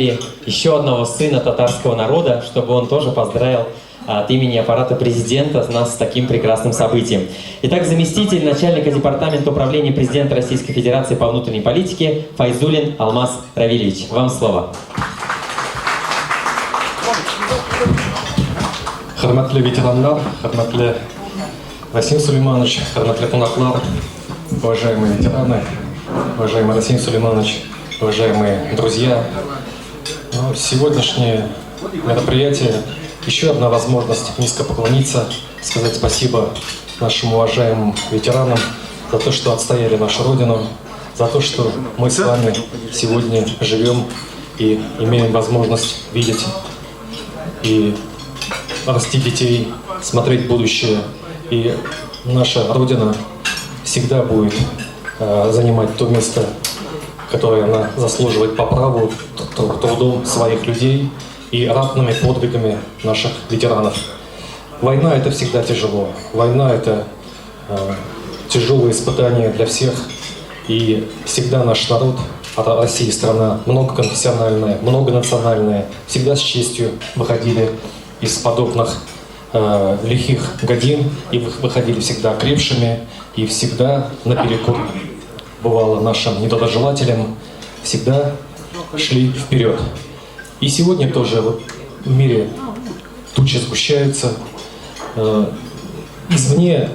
представили еще одного сына татарского народа, чтобы он тоже поздравил от имени аппарата президента нас с таким прекрасным событием. Итак, заместитель начальника департамента управления президента Российской Федерации по внутренней политике Файзулин Алмаз Равильевич. Вам слово. Хурматлы ветерандар, хурматлы Расим Сулейманович, хурматлы кунаклар, уважаемые ветераны, уважаемый Расим Сулейманович, уважаемые друзья. Сегодняшнее мероприятие — еще одна возможность низко поклониться, сказать спасибо нашим уважаемым ветеранам за то, что отстояли нашу Родину, за то, что мы с вами сегодня живем и имеем возможность видеть и расти детей, смотреть будущее. И наша Родина всегда будет занимать то место, которое она заслуживает по праву, трудом своих людей и ратными подвигами наших ветеранов. Война — это всегда тяжело. Война — это тяжелые испытания для всех. И всегда наш народ, Россия страна многоконфессиональная, многонациональная, всегда с честью выходили из подобных лихих годин и выходили всегда крепшими и всегда наперекор, бывало, нашим недоброжелателям, всегда шли вперед. И сегодня тоже в мире тучи сгущаются, извне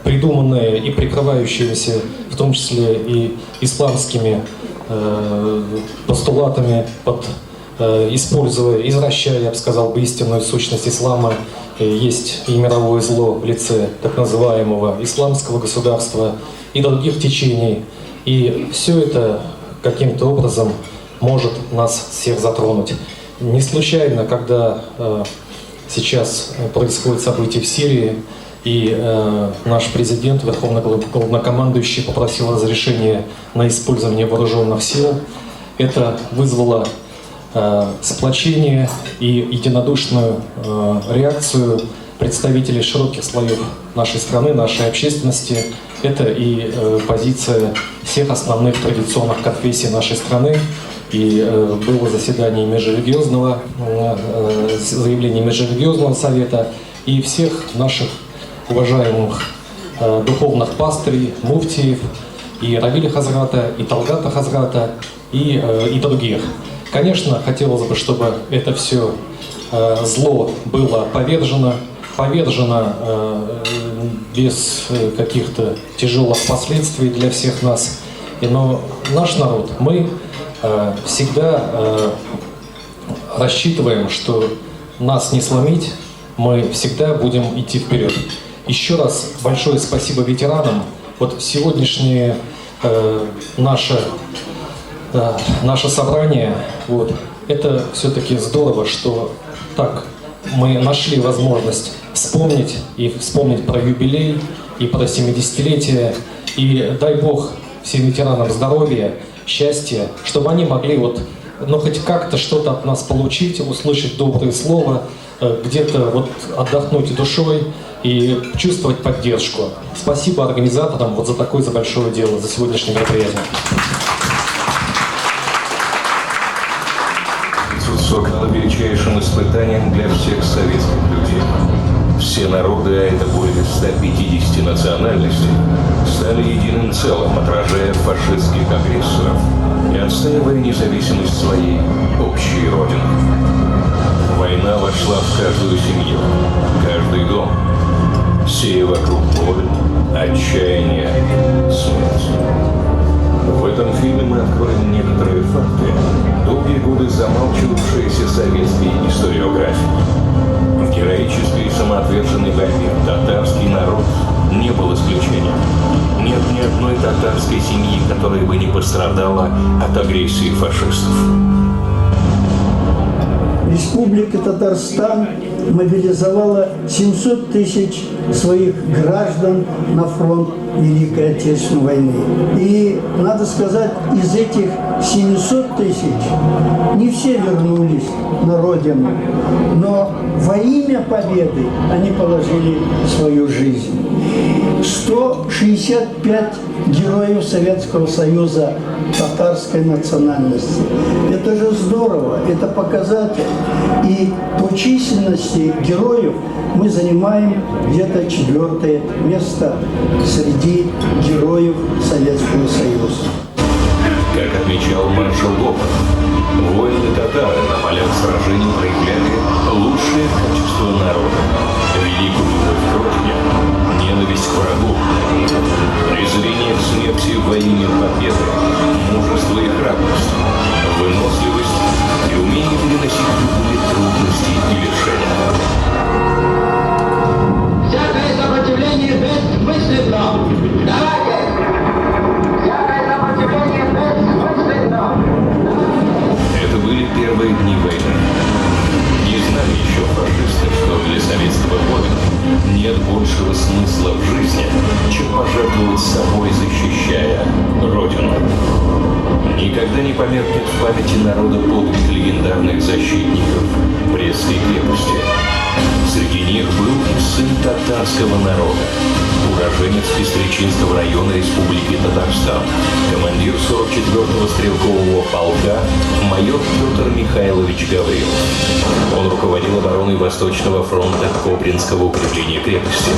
придуманные и прикрывающиеся, в том числе и исламскими постулатами, используя, извращая, я бы сказал, истинную сущность ислама. Есть и мировое зло в лице так называемого исламского государства и других течений. И все это каким-то образом может нас всех затронуть. Не случайно, когда сейчас происходят события в Сирии, и наш президент, верховный главнокомандующий, попросил разрешения на использование вооруженных сил, это вызвало сплочение и единодушную реакцию представителей широких слоев нашей страны, нашей общественности. Это и позиция всех основных традиционных конфессий нашей страны. И было заседание межрелигиозного, заявление Межрелигиозного совета и всех наших уважаемых духовных пастырей, муфтиев, и Равиля Хазрата, и Талгата Хазрата, и других. Конечно, хотелось бы, чтобы это все зло было повержено без каких-то тяжелых последствий для всех нас. Но наш народ, мы всегда рассчитываем, что нас не сломить, мы всегда будем идти вперед. Еще раз большое спасибо ветеранам. Вот сегодняшнее наше собрание, это все-таки здорово, что так мы нашли возможность вспомнить про юбилей и про 70-летие. И дай Бог всем ветеранам здоровья, счастья, чтобы они могли хоть как-то что-то от нас получить, услышать доброе слово, где-то отдохнуть душой и чувствовать поддержку. Спасибо организаторам за такое большое дело, за сегодняшнее мероприятие. Стало величайшим испытанием для всех советских людей. Все народы, а это более 150 национальностей, стали единым целым, отражая фашистских агрессоров и отстаивая независимость своей общей родины. Война вошла в каждую семью, каждый дом, сея вокруг боль, отчаяние, смерть. В этом фильме мы откроем некоторые факты, долгие годы замалчивавшиеся советской историографией. В героической и самоотверженной борьбе татарский народ не был исключением. Нет ни одной татарской семьи, которая бы не пострадала от агрессии фашистов. Республика Татарстан мобилизовала 700 тысяч своих граждан на фронт Великой Отечественной войны. И, надо сказать, из этих 700 тысяч не все вернулись на родину, но во имя победы они положили свою жизнь. 165 героев Советского Союза татарской национальности. Это же здорово, это показатель. И по численности героев мы занимаем где-то 4-е место среди героев Советского Союза. Как отмечал маршал Гопов, воины-татары на полях сражений проявляли лучшие качества народа: великую любовь к родине, ненависть к врагу, презрение к смерти во имя победы, мужество и храбрость, выносливость и умение переносить любые трудности и лишения. Всякое сопротивление бессмысленно! Давайте! Всякое сопротивление бессмысленно! Это были первые дни войны. Не знали еще фашисты, что для советского воина нет большего смысла в жизни, чем пожертвовать собой, защищая Родину. Никогда не померкнет в памяти народа подвиг легендарных защитников Брестской крепости. Среди них был и сын татарского народа, уроженец Пестричинского района Республики Татарстан, командир 44-го стрелкового полка майор Петр Михайлович Гаврилов. Он руководил обороной Восточного фронта Кобринского укрепления крепости.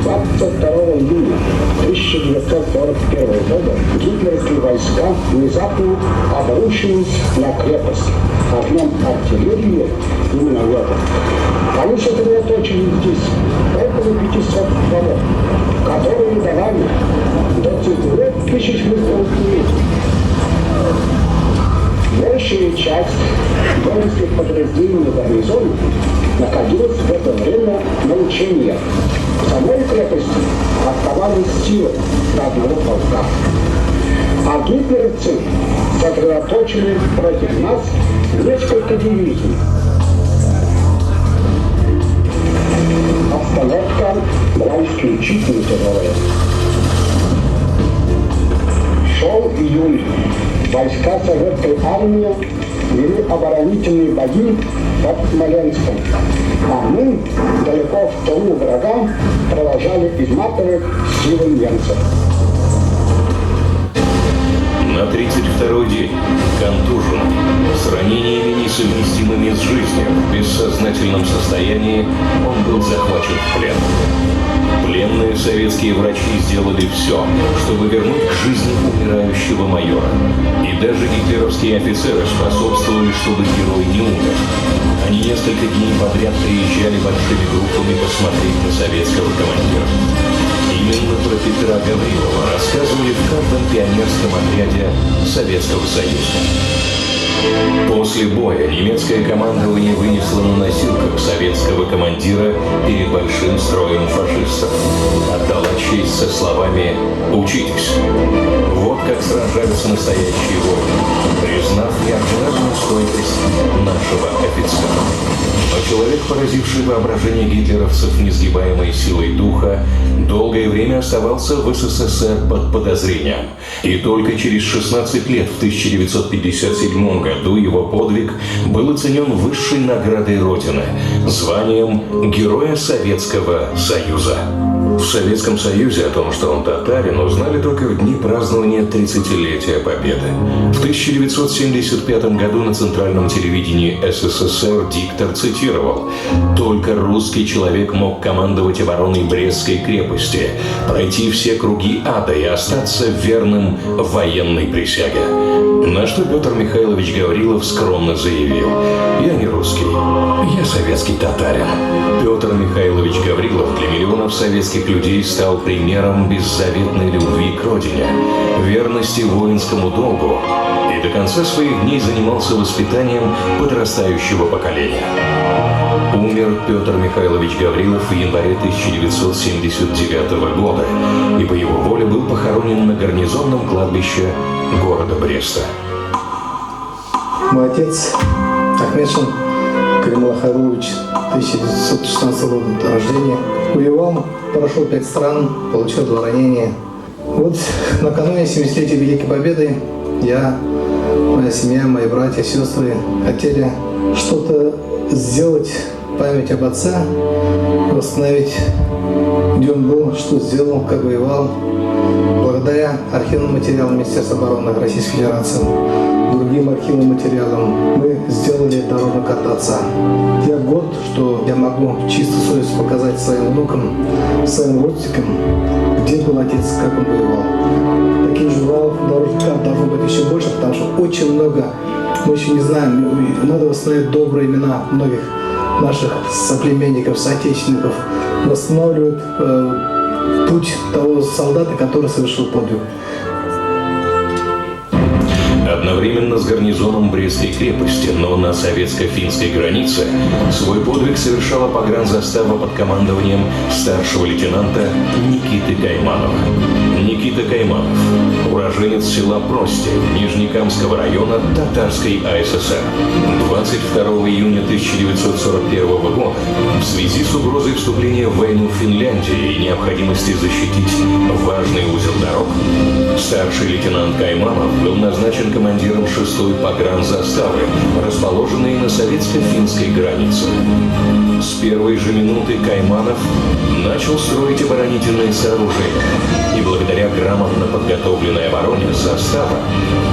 22 июня 1941 года гитлеровские войска внезапно обрушились на крепость огнем артиллерии и минометов. Они сосредоточили здесь около 500 стволов, которые давали до 4000 метров в минуту. Большая часть воинских подразделений гарнизона находилась в это время на учениях. В самой крепости оставались силы одного полка. А гитлеровцы сосредоточили против нас несколько дивизий. Обстановка была исключительно тяжелая. Шел июль. Войска советской армии вели оборонительные бои под Смоленском, а мы далеко в тылу врага продолжали изматывать силы немцев. На 32-й день, контуженный, с ранениями несовместимыми с жизнью, в бессознательном состоянии, он был захвачен в плен. Пленные советские врачи сделали все, чтобы вернуть к жизни умирающего майора. И даже гитлеровские офицеры способствовали, чтобы герой не умер. Они несколько дней подряд приезжали большими группами посмотреть на советского командира. Именно про Петра Гаврилова рассказывали в каждом пионерском отряде Советского Союза. После боя немецкое командование вынесло на носилках советского командира перед большим строем фашистов. Отдала честь со словами «Учитесь». Вот как сражались настоящие воины, признав неординарную стойкость нашего офицера. Но человек, поразивший воображение гитлеровцев несгибаемой силой духа, долгое время оставался в СССР под подозрением. И только через 16 лет, в 1957 году, его подвиг был оценен высшей наградой Родины – званием Героя Советского Союза. В Советском Союзе о том, что он татарин, узнали только в дни празднования 30-летия Победы. В 1975 году на центральном телевидении СССР диктор цитировал: «Только русский человек мог командовать обороной Брестской крепости, пройти все круги ада и остаться верным военной присяге». На что Петр Михайлович Гаврилов скромно заявил: «Я не русский, я советский татарин». Петр Михайлович Гаврилов для миллионов советских людей стал примером беззаветной любви к родине, верности воинскому долгу и до конца своих дней занимался воспитанием подрастающего поколения. Умер Петр Михайлович Гаврилов в январе 1979 года и по его воле был похоронен на гарнизонном кладбище города Бреста. Мой отец Ахмедшин Каримул Хайрулович, 1916 года рождения. Воевал, прошел 5 стран, получил 2 ранения. Вот накануне 70-летия Великой Победы я, моя семья, мои братья, сестры хотели что-то сделать, память об отце, восстановить, где он был, что сделал, как воевал. Благодаря архивным материалам Министерства обороны Российской Федерации, другим архивным материалам, мы сделали дорожную карту отца. Я горд, что я могу чисто совесть показать своим внукам, своим родственникам, где был отец, как он воевал. Таких журналов дорожных карт должно быть еще больше, потому что очень много мы еще не знаем. Надо восстановить добрые имена многих наших соплеменников, соотечественников, восстанавливать путь того солдата, который совершил подвиг. Одновременно с гарнизоном Брестской крепости, но на советско-финской границе, свой подвиг совершала погранзастава под командованием старшего лейтенанта Никиты Кайманова. Никита Кайманов, уроженец села Прости, Нижнекамского района Татарской АССР. 22 июня 1941 года в связи с угрозой вступления в войну Финляндии и необходимости защитить важный узел дорог, старший лейтенант Кайманов был назначен командиром 6-й погранзаставы, расположенной на советско-финской границе. С первой же минуты Кайманов начал строить оборонительные сооружения, и благодаря грамотно подготовленной обороне застава,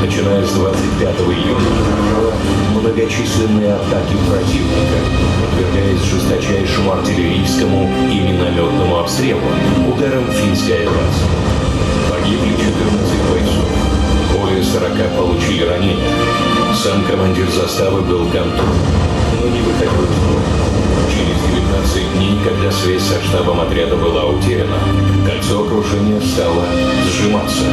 начиная с 25 июня, отражала многочисленные атаки противника, подвергаясь жесточайшему артиллерийскому и минометному обстрелу, ударам финской авиации. Погибли 14 бойцов, более 40 получили ранения. Сам командир заставы был контужен, но не выходил из боя. Через 19 дней, когда связь со штабом отряда была утеряна, кольцо окружения стало сжиматься.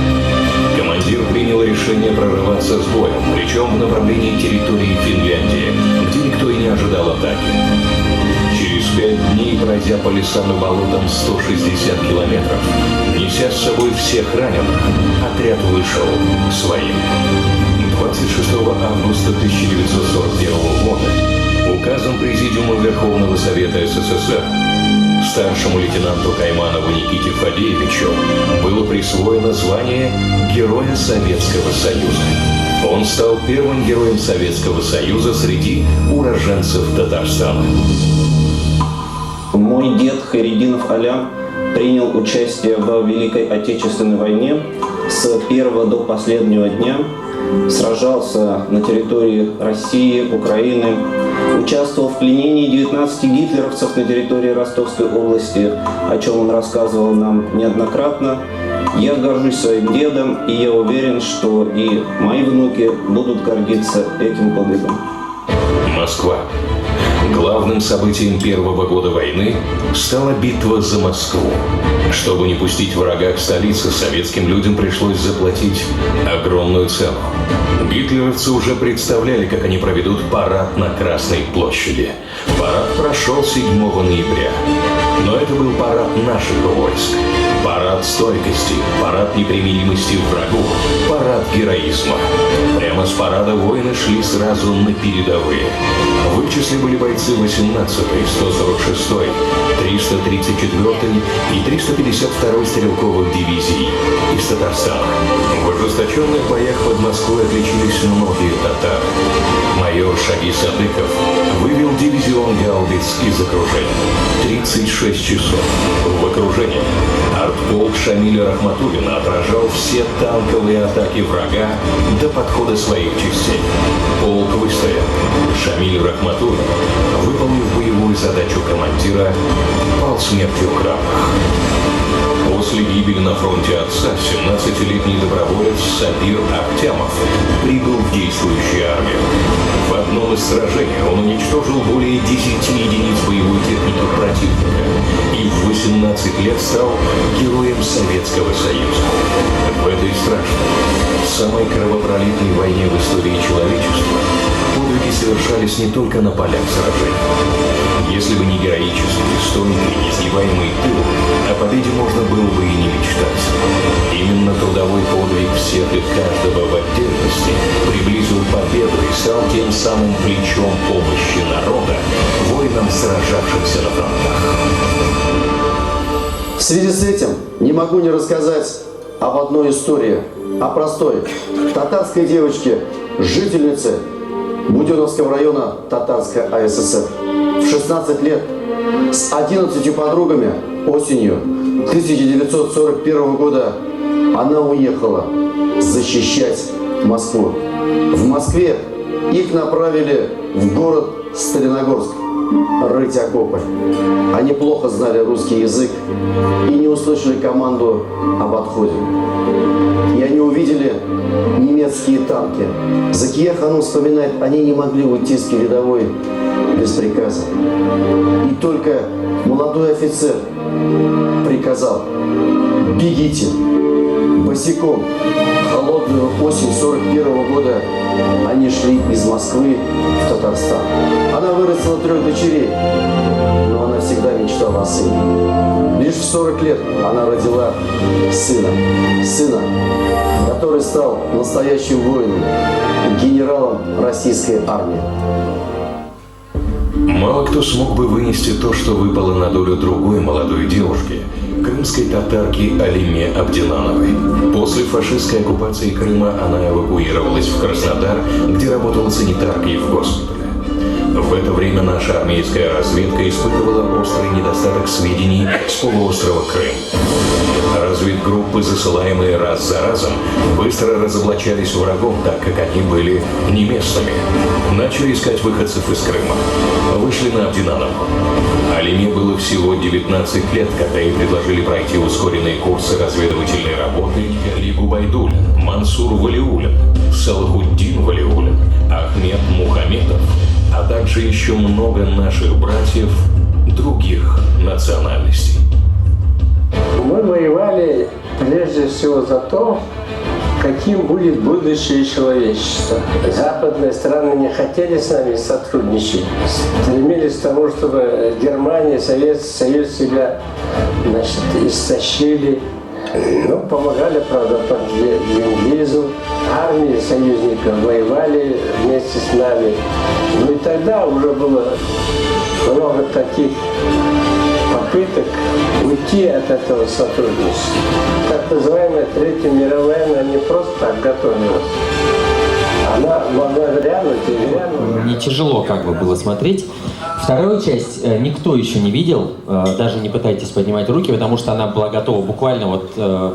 Командир принял решение прорываться с боем, причем в направлении территории Финляндии, где никто и не ожидал атаки. Через 5 дней, пройдя по лесам и болотам 160 километров, неся с собой всех раненых, отряд вышел к своим. 26 августа 1941 года указом Президиума Верховного Совета СССР старшему лейтенанту Кайманову Никите Фадеевичу было присвоено звание Героя Советского Союза. Он стал первым героем Советского Союза среди уроженцев Татарстана. Мой дед Хайреддинов Алян принял участие в Великой Отечественной войне с первого до последнего дня. Сражался на территории России, Украины, участвовал в пленении 19 гитлеровцев на территории Ростовской области, о чем он рассказывал нам неоднократно. Я горжусь своим дедом, и я уверен, что и мои внуки будут гордиться этим подвигом. Москва. Главным событием первого года войны стала битва за Москву. Чтобы не пустить врага к столице, советским людям пришлось заплатить огромную цену. Гитлеровцы уже представляли, как они проведут парад на Красной площади. Парад прошел 7 ноября. Но это был парад наших войск. Парад стойкости, парад непримиримости к врагу, парад героизма. Прямо с парада воины шли сразу на передовые. В их числе были бойцы 18-й, 146-й, 334-й и 352-й стрелковых дивизий из Татарстана. В ожесточенных боях под Москвой отличились многие татары. Майор Шаги Садыков вывел дивизион гаубиц из окружения. 36 часов в окружении. Артполк Шамиля Рахматуллина отражал все танковые атаки врага до подхода своих частей. Полк выстоял. Шамиль Рахматуллин, выполнив боевую задачу командира, пал смертью храбрых. После гибели на фронте отца 17-летний доброволец Сабир Ахтямов прибыл в действующую армию. В одном из сражений он уничтожил более 10 единиц боевой техники противника и в 18 лет стал героем Советского Союза. В этой страшной, самой кровопролитной войне в истории человечества подвиги совершались не только на полях сражений. Если бы не героические, стойкий, несгибаемый тыл, о победе можно было бы и не мечтать. Именно трудовой подвиг всех и каждого в отдельности приблизил победу и стал тем самым плечом помощи народа воинам, сражавшимся на фронтах. В связи с этим не могу не рассказать об одной истории, о простой татарской девочке, жительнице Буденновского района Татарской АССР. В 16 лет с 11 подругами осенью 1941 года она уехала защищать Москву. В Москве их направили в город Сталиногорск рыть окопы. Они плохо знали русский язык и не услышали команду об отходе. И они увидели немецкие танки. Закия Ханум вспоминает, они не могли уйти с передовой без приказа. И только молодой офицер приказал: бегите. Босиком холодную осень 41 года они шли из Москвы в Татарстан. Она вырастила 3 дочерей, но она всегда мечтала о сыне. Лишь в 40 лет она родила сына, который стал настоящим воином, генералом российской армии. Мало кто смог бы вынести то, что выпало на долю другой молодой девушки, крымской татарки Алиме Абдинановой. После фашистской оккупации Крыма она эвакуировалась в Краснодар, где работала санитаркой в госпитале. В это время наша армейская разведка испытывала острый недостаток сведений с полуострова Крым. Разведгруппы, засылаемые раз за разом, быстро разоблачались врагом, так как они были не местными. Начали искать выходцев из Крыма. Вышли на Абдинанову. Алиме было всего 19 лет, когда ей предложили пройти ускоренные курсы разведывательной работы Али Губайдуллин, Мансур Валиуллин, Салахуддин Валиуллин, Ахмед Мухамедов, а также еще много наших братьев других национальностей. Мы воевали прежде всего за то, каким будет будущее человечества. Западные страны не хотели с нами сотрудничать, стремились к тому, чтобы Германия, Советский Союз себя, истощили. Ну, помогали, правда, под Ленд-Лизу. Армии союзников воевали вместе с нами. Ну и тогда уже было много таких попыток уйти от этого сотрудничества. Так называемая Третья мировая, она не просто так готовилась. Она могла грянуть и грянула. Не тяжело как бы было смотреть. Вторую часть никто еще не видел, даже не пытайтесь поднимать руки, потому что она была готова буквально вот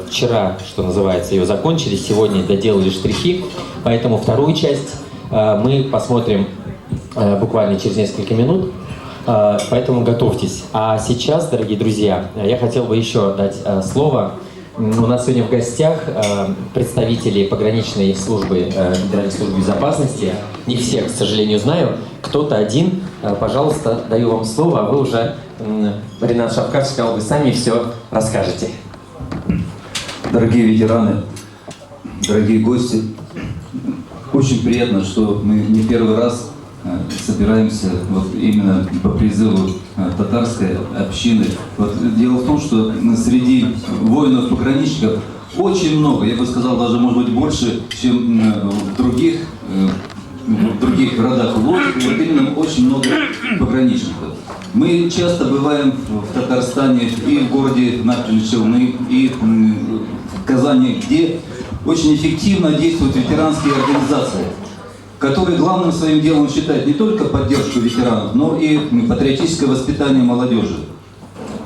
вчера, что называется, ее закончили, сегодня доделали штрихи, поэтому вторую часть мы посмотрим буквально через несколько минут, поэтому готовьтесь. А сейчас, дорогие друзья, я хотел бы еще дать слово. У нас сегодня в гостях представители пограничной службы, Федеральной службы безопасности. Не всех, к сожалению, знаю. Кто-то один. Пожалуйста, даю вам слово, а вы уже, Ренат Шавкат сказал, вы сами все расскажете. Дорогие ветераны, дорогие гости, очень приятно, что мы не первый раз собираемся вот именно по призыву татарской общины. Вот дело в том, что среди воинов-пограничников очень много, я бы сказал, даже может быть больше, чем в других городах Волжья, вот именно очень много пограничников. Мы часто бываем в Татарстане и в городе Нахчеваны, и в Казани, где очень эффективно действуют ветеранские организации, которые главным своим делом считают не только поддержку ветеранов, но и патриотическое воспитание молодежи.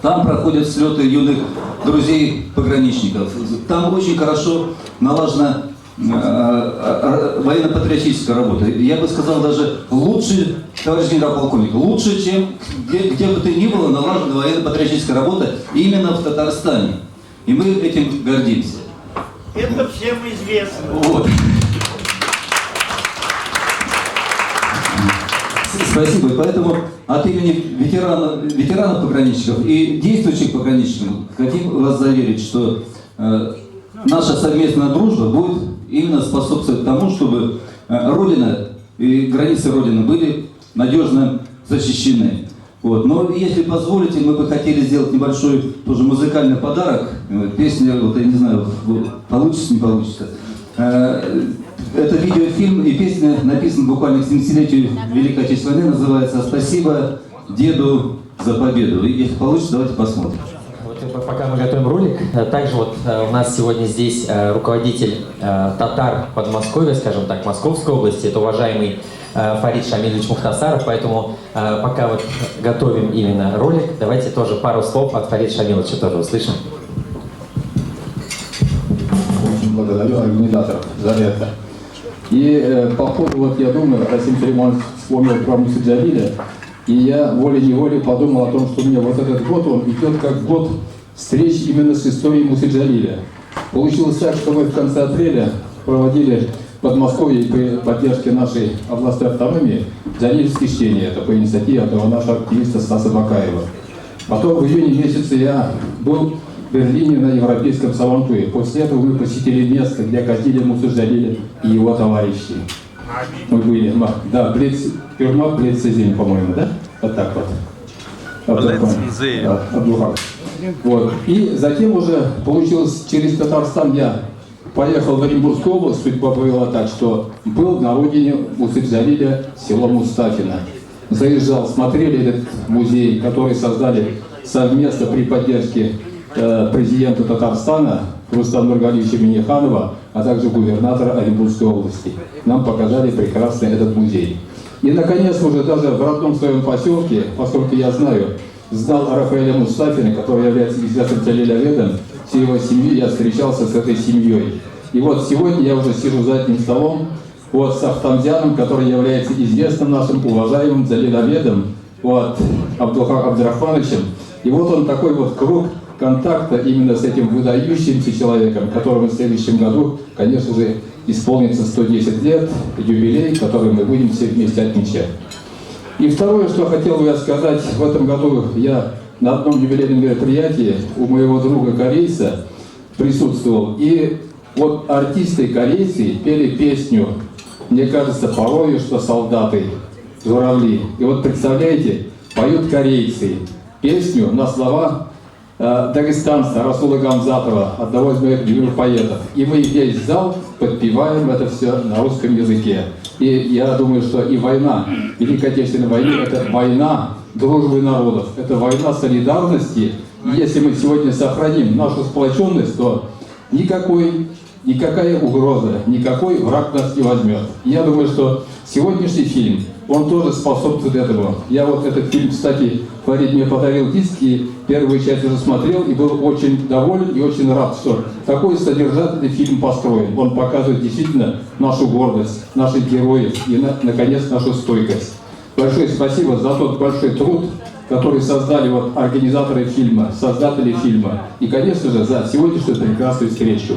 Там проходят слеты юных друзей-пограничников. Там очень хорошо налажена военно-патриотическая работа. Я бы сказал, даже лучше, товарищ генерал-полковник, лучше, чем где бы то ни было налажена военно-патриотическая работа именно в Татарстане. И мы этим гордимся. Это всем известно. Вот. Спасибо. И поэтому от имени ветеранов-пограничников и действующих пограничников хотим вас заверить, что наша совместная дружба будет именно способствовать тому, чтобы Родина и границы Родины были надежно защищены. Вот. Но если позволите, мы бы хотели сделать небольшой тоже музыкальный подарок. Песня, вот я не знаю, получится, не получится. Это видеофильм и песня написана буквально к 70-летию Великой Отечественной войны, называется «Спасибо деду за победу». И если получится, давайте посмотрим. Вот, пока мы готовим ролик, также вот у нас сегодня здесь руководитель татар Подмосковья, скажем так, Московской области, это уважаемый Фарид Шамильевич Мухтасаров, поэтому пока вот готовим именно ролик, давайте тоже пару слов от Фарида Шамиловича тоже услышим. Очень благодарю организаторов за это. И по ходу, вот я думаю, Расим Сулейманович вспомнил про Мусы Джалиля, и я волей-неволей подумал о том, что у меня вот этот год, он идет как год встреч именно с историей Мусы Джалиля. Получилось так, что мы в конце апреля проводили в Подмосковье при поддержке нашей областной автономии Джалильские чтения. Это по инициативе одного нашего активиста Стаса Бакаева. Потом в июне месяце я был в Берлине на европейском Савантуе. После этого мы посетили место, где катили Мусу Джалиля и его товарищи. Мы были, да, тюрьма Плецезин, по-моему, да? Вот так вот. Вот. И затем уже получилось, через Татарстан я поехал в Оренбургскую область, судьба повела так, что был на родине Мусы Джалиля, село Мустафино. Заезжал, смотрели этот музей, который создали совместно при поддержке президента Татарстана Рустама Нургалиевича Минниханова, а также губернатора Оренбургской области. Нам показали прекрасный этот музей. И, наконец, уже даже в родном своем поселке, поскольку я знал Рафаэля Мустафина, который является известным джалиляведом, всей его семьи, я встречался с этой семьей. И вот сегодня я уже сижу за одним столом вот, с Ахтамдяном, который является известным нашим уважаемым джалиляведом, вот, Абдрахмановичем. И вот он такой вот круг контакта именно с этим выдающимся человеком, которому в следующем году, конечно же, исполнится 110 лет, юбилей, который мы будем все вместе отмечать. И второе, что хотел бы я сказать, в этом году я на одном юбилейном мероприятии у моего друга корейца присутствовал. И вот артисты корейцы пели песню, мне кажется, порою, что солдаты, журавли. И вот представляете, поют корейцы песню на слова дагестанца Расула Гамзатова, одного из моих любимых поэтов. И мы весь зал подпеваем это все на русском языке. И я думаю, что и война, Великой Отечественной войны, это война дружбы народов, это война солидарности. И если мы сегодня сохраним нашу сплоченность, то никакая угроза, никакой враг нас не возьмет. И я думаю, что сегодняшний фильм, он тоже способствует этому. Я вот этот фильм, кстати, Фарид мне подарил диск, и первую часть уже смотрел, и был очень доволен и очень рад, что такой содержательный фильм построен. Он показывает действительно нашу гордость, наших героев и, наконец, нашу стойкость. Большое спасибо за тот большой труд, который создали вот организаторы фильма, создатели фильма. И, конечно же, за сегодняшнюю прекрасную встречу.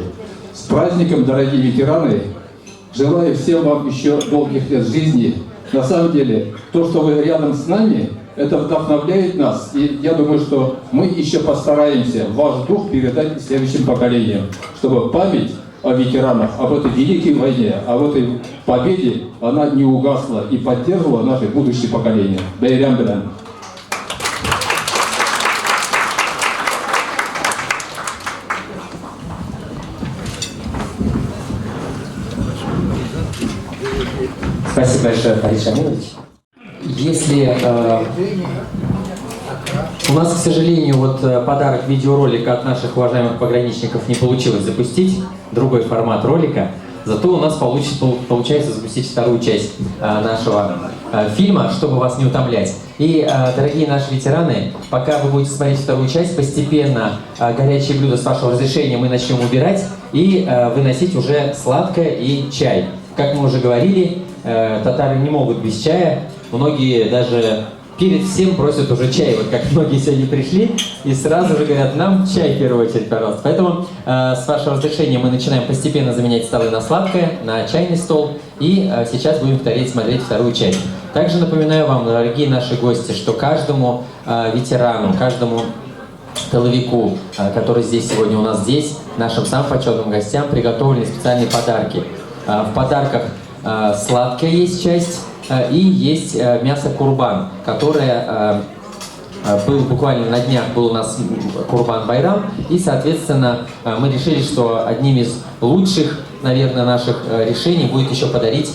С праздником, дорогие ветераны! Желаю всем вам еще долгих лет жизни. На самом деле, то, что вы рядом с нами, это вдохновляет нас. И я думаю, что мы еще постараемся ваш дух передать следующим поколениям, чтобы память о ветеранах, об этой великой войне, об этой победе, она не угасла и поддерживала наши будущие поколения. Байрам билан. Спасибо большое, Фарид Шамилович. Если у нас, к сожалению, вот подарок видеоролика от наших уважаемых пограничников не получилось запустить, другой формат ролика, зато у нас получается запустить вторую часть нашего фильма, чтобы вас не утомлять. И, дорогие наши ветераны, пока вы будете смотреть вторую часть, постепенно горячие блюда, с вашего разрешения, мы начнем убирать и выносить уже сладкое и чай. Как мы уже говорили, татары не могут без чая. Многие даже перед всем просят уже чай. Вот как многие сегодня пришли и сразу же говорят, нам чай в первую очередь, пожалуйста. Поэтому с вашего разрешения мы начинаем постепенно заменять столы на сладкое, на чайный стол. И сейчас будем смотреть вторую часть. Также напоминаю вам, дорогие наши гости, что каждому ветерану, каждому тыловику, который здесь сегодня у нас здесь, нашим самым почетным гостям приготовлены специальные подарки. В подарках сладкая есть часть и есть мясо курбан, которое был буквально на днях, был у нас Курбан-Байрам, и, соответственно, мы решили, что одним из лучших, наверное, наших решений будет еще подарить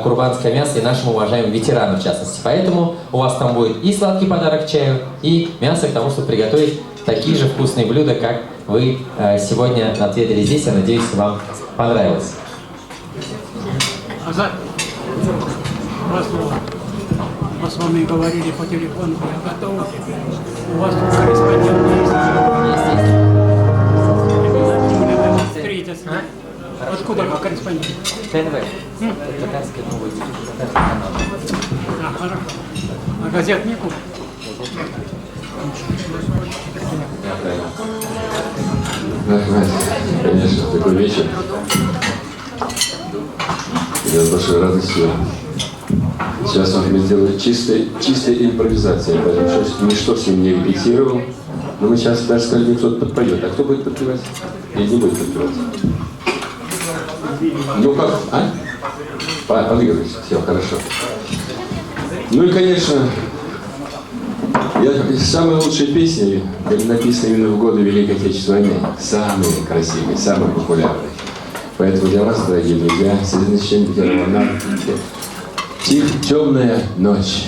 курбанское мясо и нашим уважаемым ветеранам, в частности. Поэтому у вас там будет и сладкий подарок к чаю, и мясо к тому, чтобы приготовить такие же вкусные блюда, как вы сегодня отведали здесь. Я надеюсь, вам понравилось. Мы с вами говорили по телефону, я готов. У вас тут корреспондент есть? Встретиться. Откуда корреспондент? ТНВ. Татарская новость. Татарский канал. А, хорошо. А газет не купил? Конечно, такой вечер. Я с большой радостью. Сейчас мы сделали чистой импровизацией, поэтому что ничто с ним не репетировал. Но мы сейчас даже сказали, кто-то подпоет. А кто будет подпевать? Или не будет подпевать? Ну как? А? Подыгрывайте. Все, хорошо. Ну и, конечно, самые лучшие песни были написаны именно в годы Великой Отечественной войны. Самые красивые, самые популярные. Поэтому для вас, дорогие друзья, с изначальным ветераном темная ночь.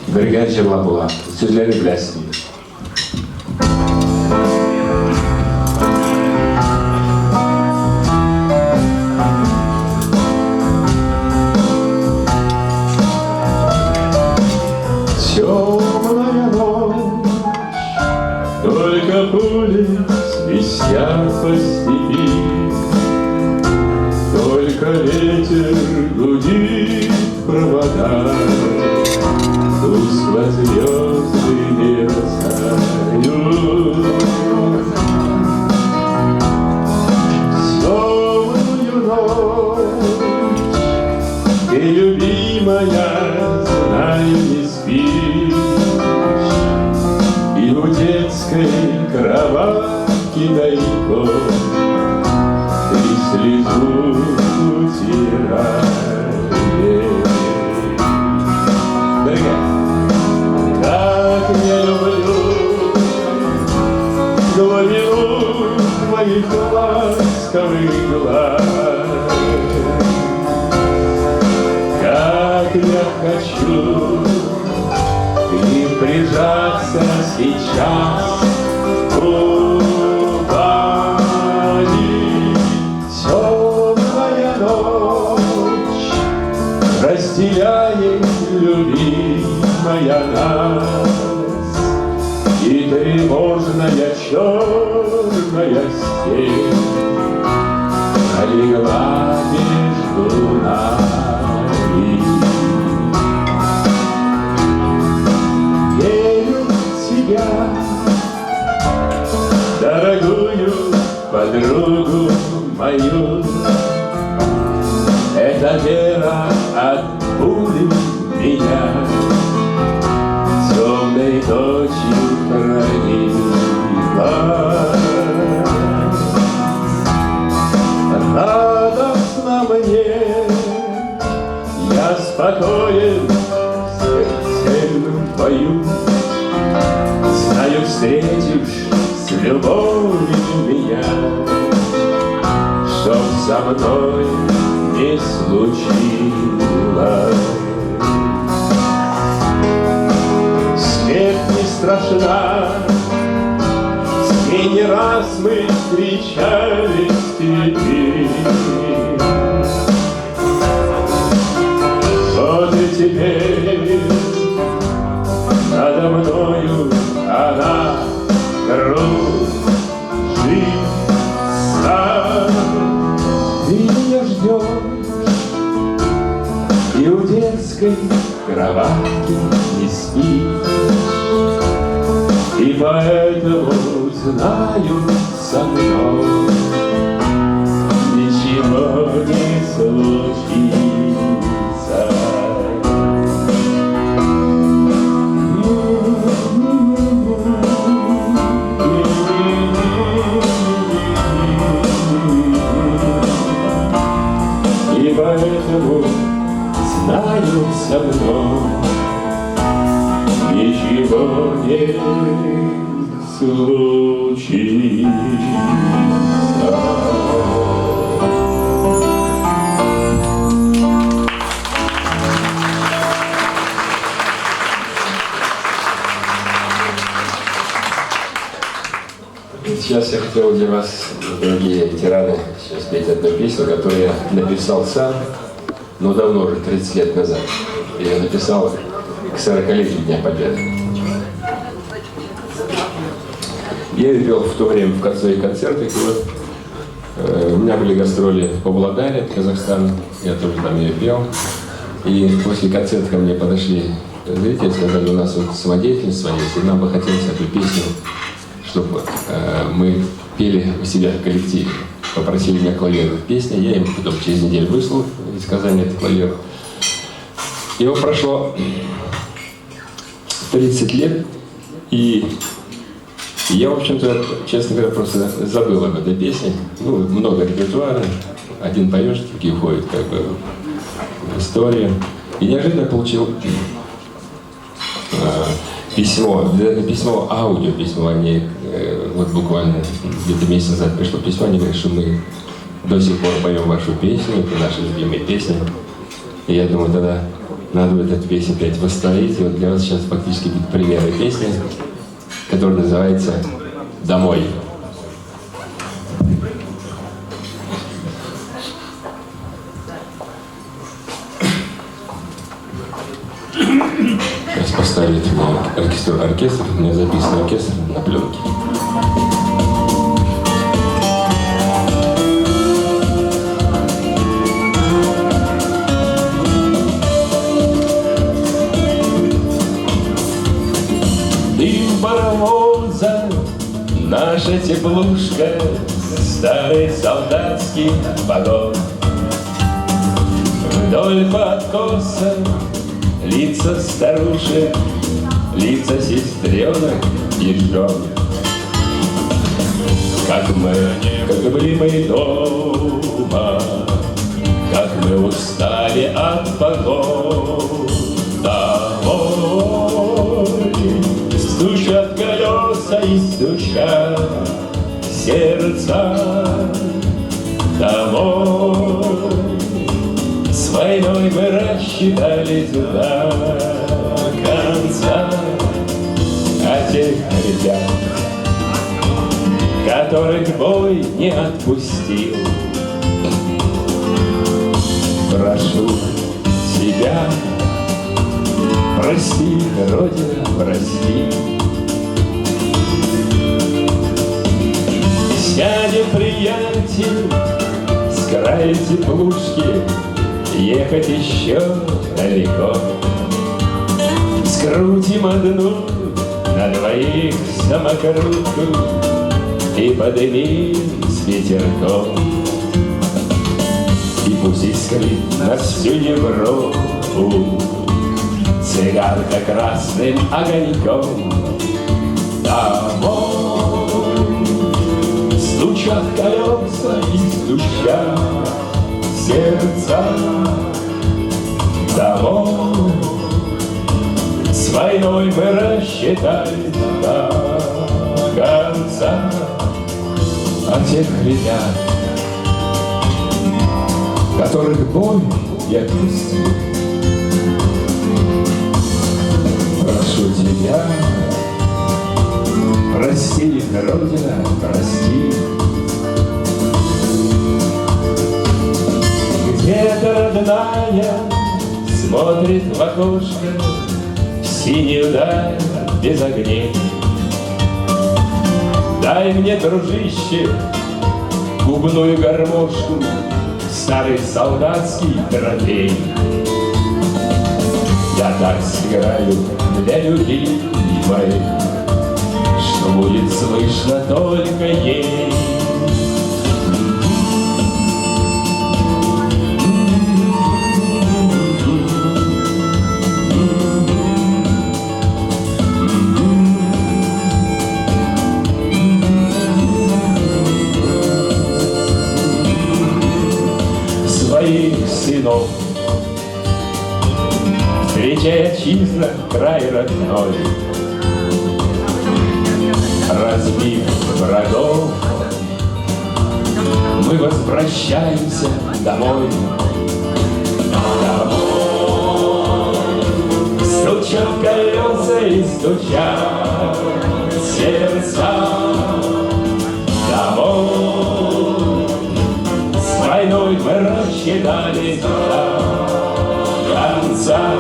Берега жила была. Сюзляны плясни. Темная ночь, только пули свистят по степи, только ветер гудит провода, тускло звезды мерцают. Темную ночь ты, любимая, знаю, не спишь, и у детской кроватки далеко ты слезу утираешь. Дорогая, как я люблю глубину твоих ласковых глаз, как я хочу к ним прижаться сейчас губами. Темная ночь разделяет, любимая, нас, и тревожная черная степь пролегла между нами. Верю в тебя, дорогую подругу мою, эта вера от пули меня темной ночью хранила. Радостно мне, я спокоен в смертельную твою, знаю, встретишь с любовью меня, чтоб со мной не случилось. Смерть не страшна, с ней не раз мы встречались теперь. Вот и теперь надо мною она кружится. Ты меня ждешь, и у детской кроватки не спишь, и поэтому знаю, со мной ничего не случится. И поэтому знаю, со мной ничего не случится. Сейчас я хотел для вас, дорогие ветераны, сейчас спеть одну песню, которую я написал сам, но давно, уже 30 лет назад. Я ее написал к 40-летию Дня Победы. Я ее пел в то время в своих концертах. У меня были гастроли по Владаре, Казахстан, я тоже там ее пел. И после концерта ко мне подошли зрители, сказали, у нас вот самодеятельность своя есть, и нам бы хотелось эту песню, чтобы мы пели у себя в коллективе. Попросили меня клавировать песни, я им потом через неделю выслал из Казани это клавировал. Его прошло 30 лет, и я, в общем-то, честно говоря, просто забыл об этой песне. Ну, много репертуара, один поешь, другие уходят как бы в историю. И неожиданно получил письмо, аудио письмо, они вот буквально где-то месяц назад пришло письмо, они говорят, что мы до сих пор поем вашу песню, это наши любимые песни. И я думаю, тогда надо будет эту песню опять восстановить. И вот для вас сейчас фактически будет примеры песни, которая называется «Домой». Сейчас поставит мне оркестр, у меня записан оркестр на пленке. Дым паровоза, наша теплушка, старый солдатский вагон. Вдоль подкоса лица старушек, лица сестренок и жен. Как были мы дома, как мы устали от погон. Домой стучат колеса и стучат сердца. Домой с войной мы рассчитались до конца. А тех ребят, которых бой не отпустил, прошу тебя, прости, Родина, прости. Сядем, приятель, с края теплушки, ехать еще далеко. Скрутим одну на двоих самокрутку и подымим с ветерком. И пусть искрит на всю Европу цыганка красным огоньком. Домой стучат колеса и стучат сердца. Домой с войной мы рассчитали до конца. А тех ребят, которых бой я отпустил, прошу тебя, прости, Родина, прости. Где-то родная смотрит в окошко в синюю даль без огней. Дай мне, дружище, губную гармошку, старый солдатский трофей. Я так сыграю для любимой, что будет слышно только ей. Своих сынов встречай, отчизна, край родной, разбив врагов, мы возвращаемся домой. Стучат колеса и стучат сердца. Домой с войной мы рассчитали до конца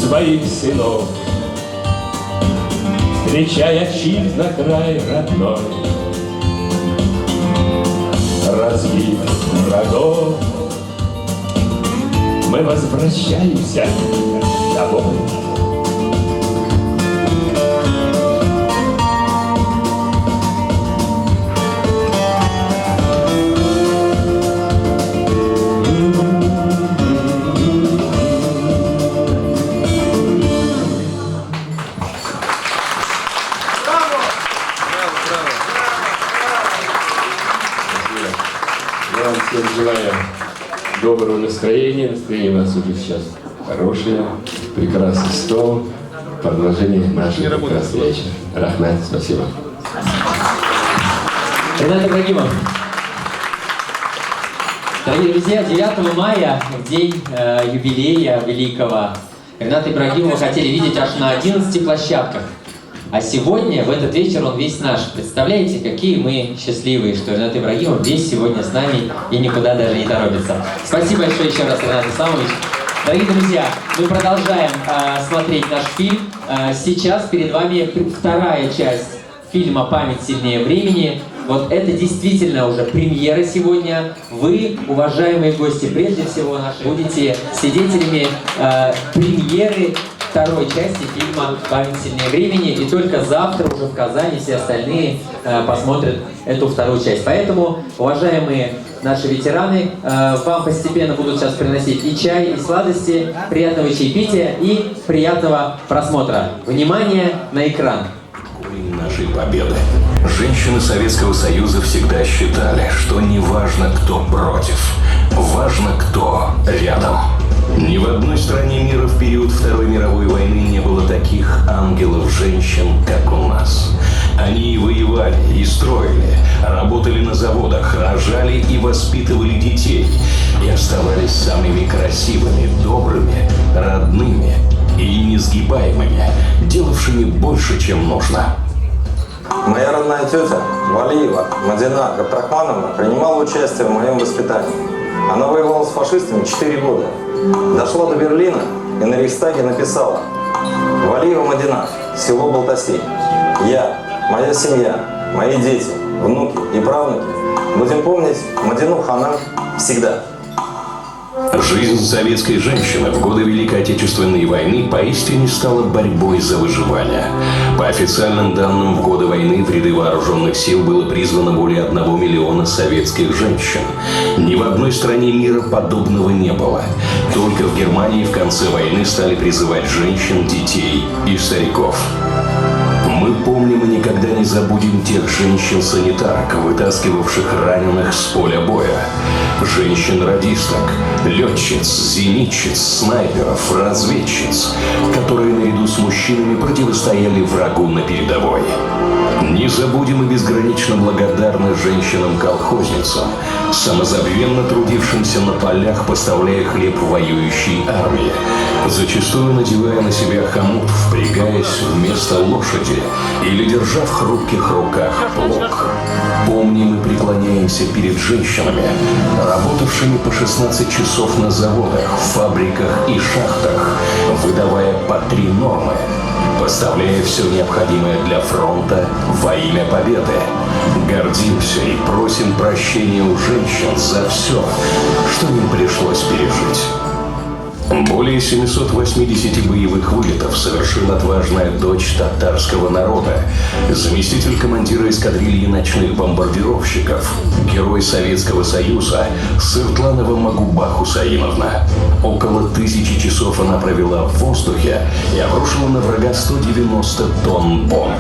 своих сынов, встречая отчизна край родной. Разбив врагов, мы возвращаемся домой. Я вам всем желаю доброго настроения. Настроение у нас уже сейчас хорошее, прекрасный стол, продолжение нашей прекрасной речи. Рахмет, спасибо. Ренат Ибрагимов. Дорогие друзья, 9 мая, в день юбилея великого Рената Ибрагимова, хотели видеть аж на 11 площадках. А сегодня, в этот вечер, он весь наш. Представляете, какие мы счастливые, что Ренат Ибрагимов весь сегодня с нами и никуда даже не торопится. Спасибо большое еще раз, Ренат Исламович. Дорогие друзья, мы продолжаем смотреть наш фильм. Сейчас перед вами вторая часть фильма «Память сильнее времени». Вот это действительно уже премьера сегодня. Вы, уважаемые гости, прежде всего наши, будете свидетелями премьеры второй части фильма «Память сильнее времени». И только завтра уже в Казани все остальные посмотрят эту вторую часть. Поэтому, уважаемые наши ветераны, вам постепенно будут сейчас приносить и чай, и сладости, приятного чаепития и приятного просмотра. Внимание на экран. Нашей победы. Женщины Советского Союза всегда считали, что не важно, кто против, важно, кто рядом. Ни в одной стране мира в период Второй мировой войны не было таких ангелов-женщин, как у нас. Они и воевали, и строили, работали на заводах, рожали и воспитывали детей, и оставались самыми красивыми, добрыми, родными и несгибаемыми, делавшими больше, чем нужно. Моя родная тетя Валиева Мадина Габдрахмановна принимала участие в моем воспитании. Она воевала с фашистами 4 года. Дошла до Берлина и на Рейхстаге написала: «Валиева Мадина, село Балтасей. Я, моя семья, мои дети, внуки и правнуки будем помнить Мадину Ханан всегда». Жизнь советской женщины в годы Великой Отечественной войны поистине стала борьбой за выживание. По официальным данным, в годы войны в ряды вооруженных сил было призвано более 1 миллиона советских женщин. Ни в одной стране мира подобного не было. Только в Германии в конце войны стали призывать женщин, детей и стариков. Мы помним и никогда не забудем тех женщин-санитарок, вытаскивавших раненых с поля боя. Женщин-радисток, летчиц, зенитчиц, снайперов, разведчиц, которые наряду с мужчинами противостояли врагу на передовой. Не забудем и безгранично благодарны женщинам-колхозницам, самозабвенно трудившимся на полях, поставляя хлеб воюющей армии, зачастую надевая на себя хомут, впрягаясь вместо лошади или держа в хрупких руках плуг. Помним и преклоняемся перед женщинами, работавшими по 16 часов на заводах, фабриках и шахтах, выдавая по 3 нормы, поставляя все необходимое для фронта во имя победы. Гордимся и просим прощения у женщин за все, что им пришлось пережить. Более 780 боевых вылетов совершила отважная дочь татарского народа, заместитель командира эскадрильи ночных бомбардировщиков, герой Советского Союза Сыртланова Магуба Хусаиновна. Около 1000 часов она провела в воздухе и обрушила на врага 190 тонн бомб.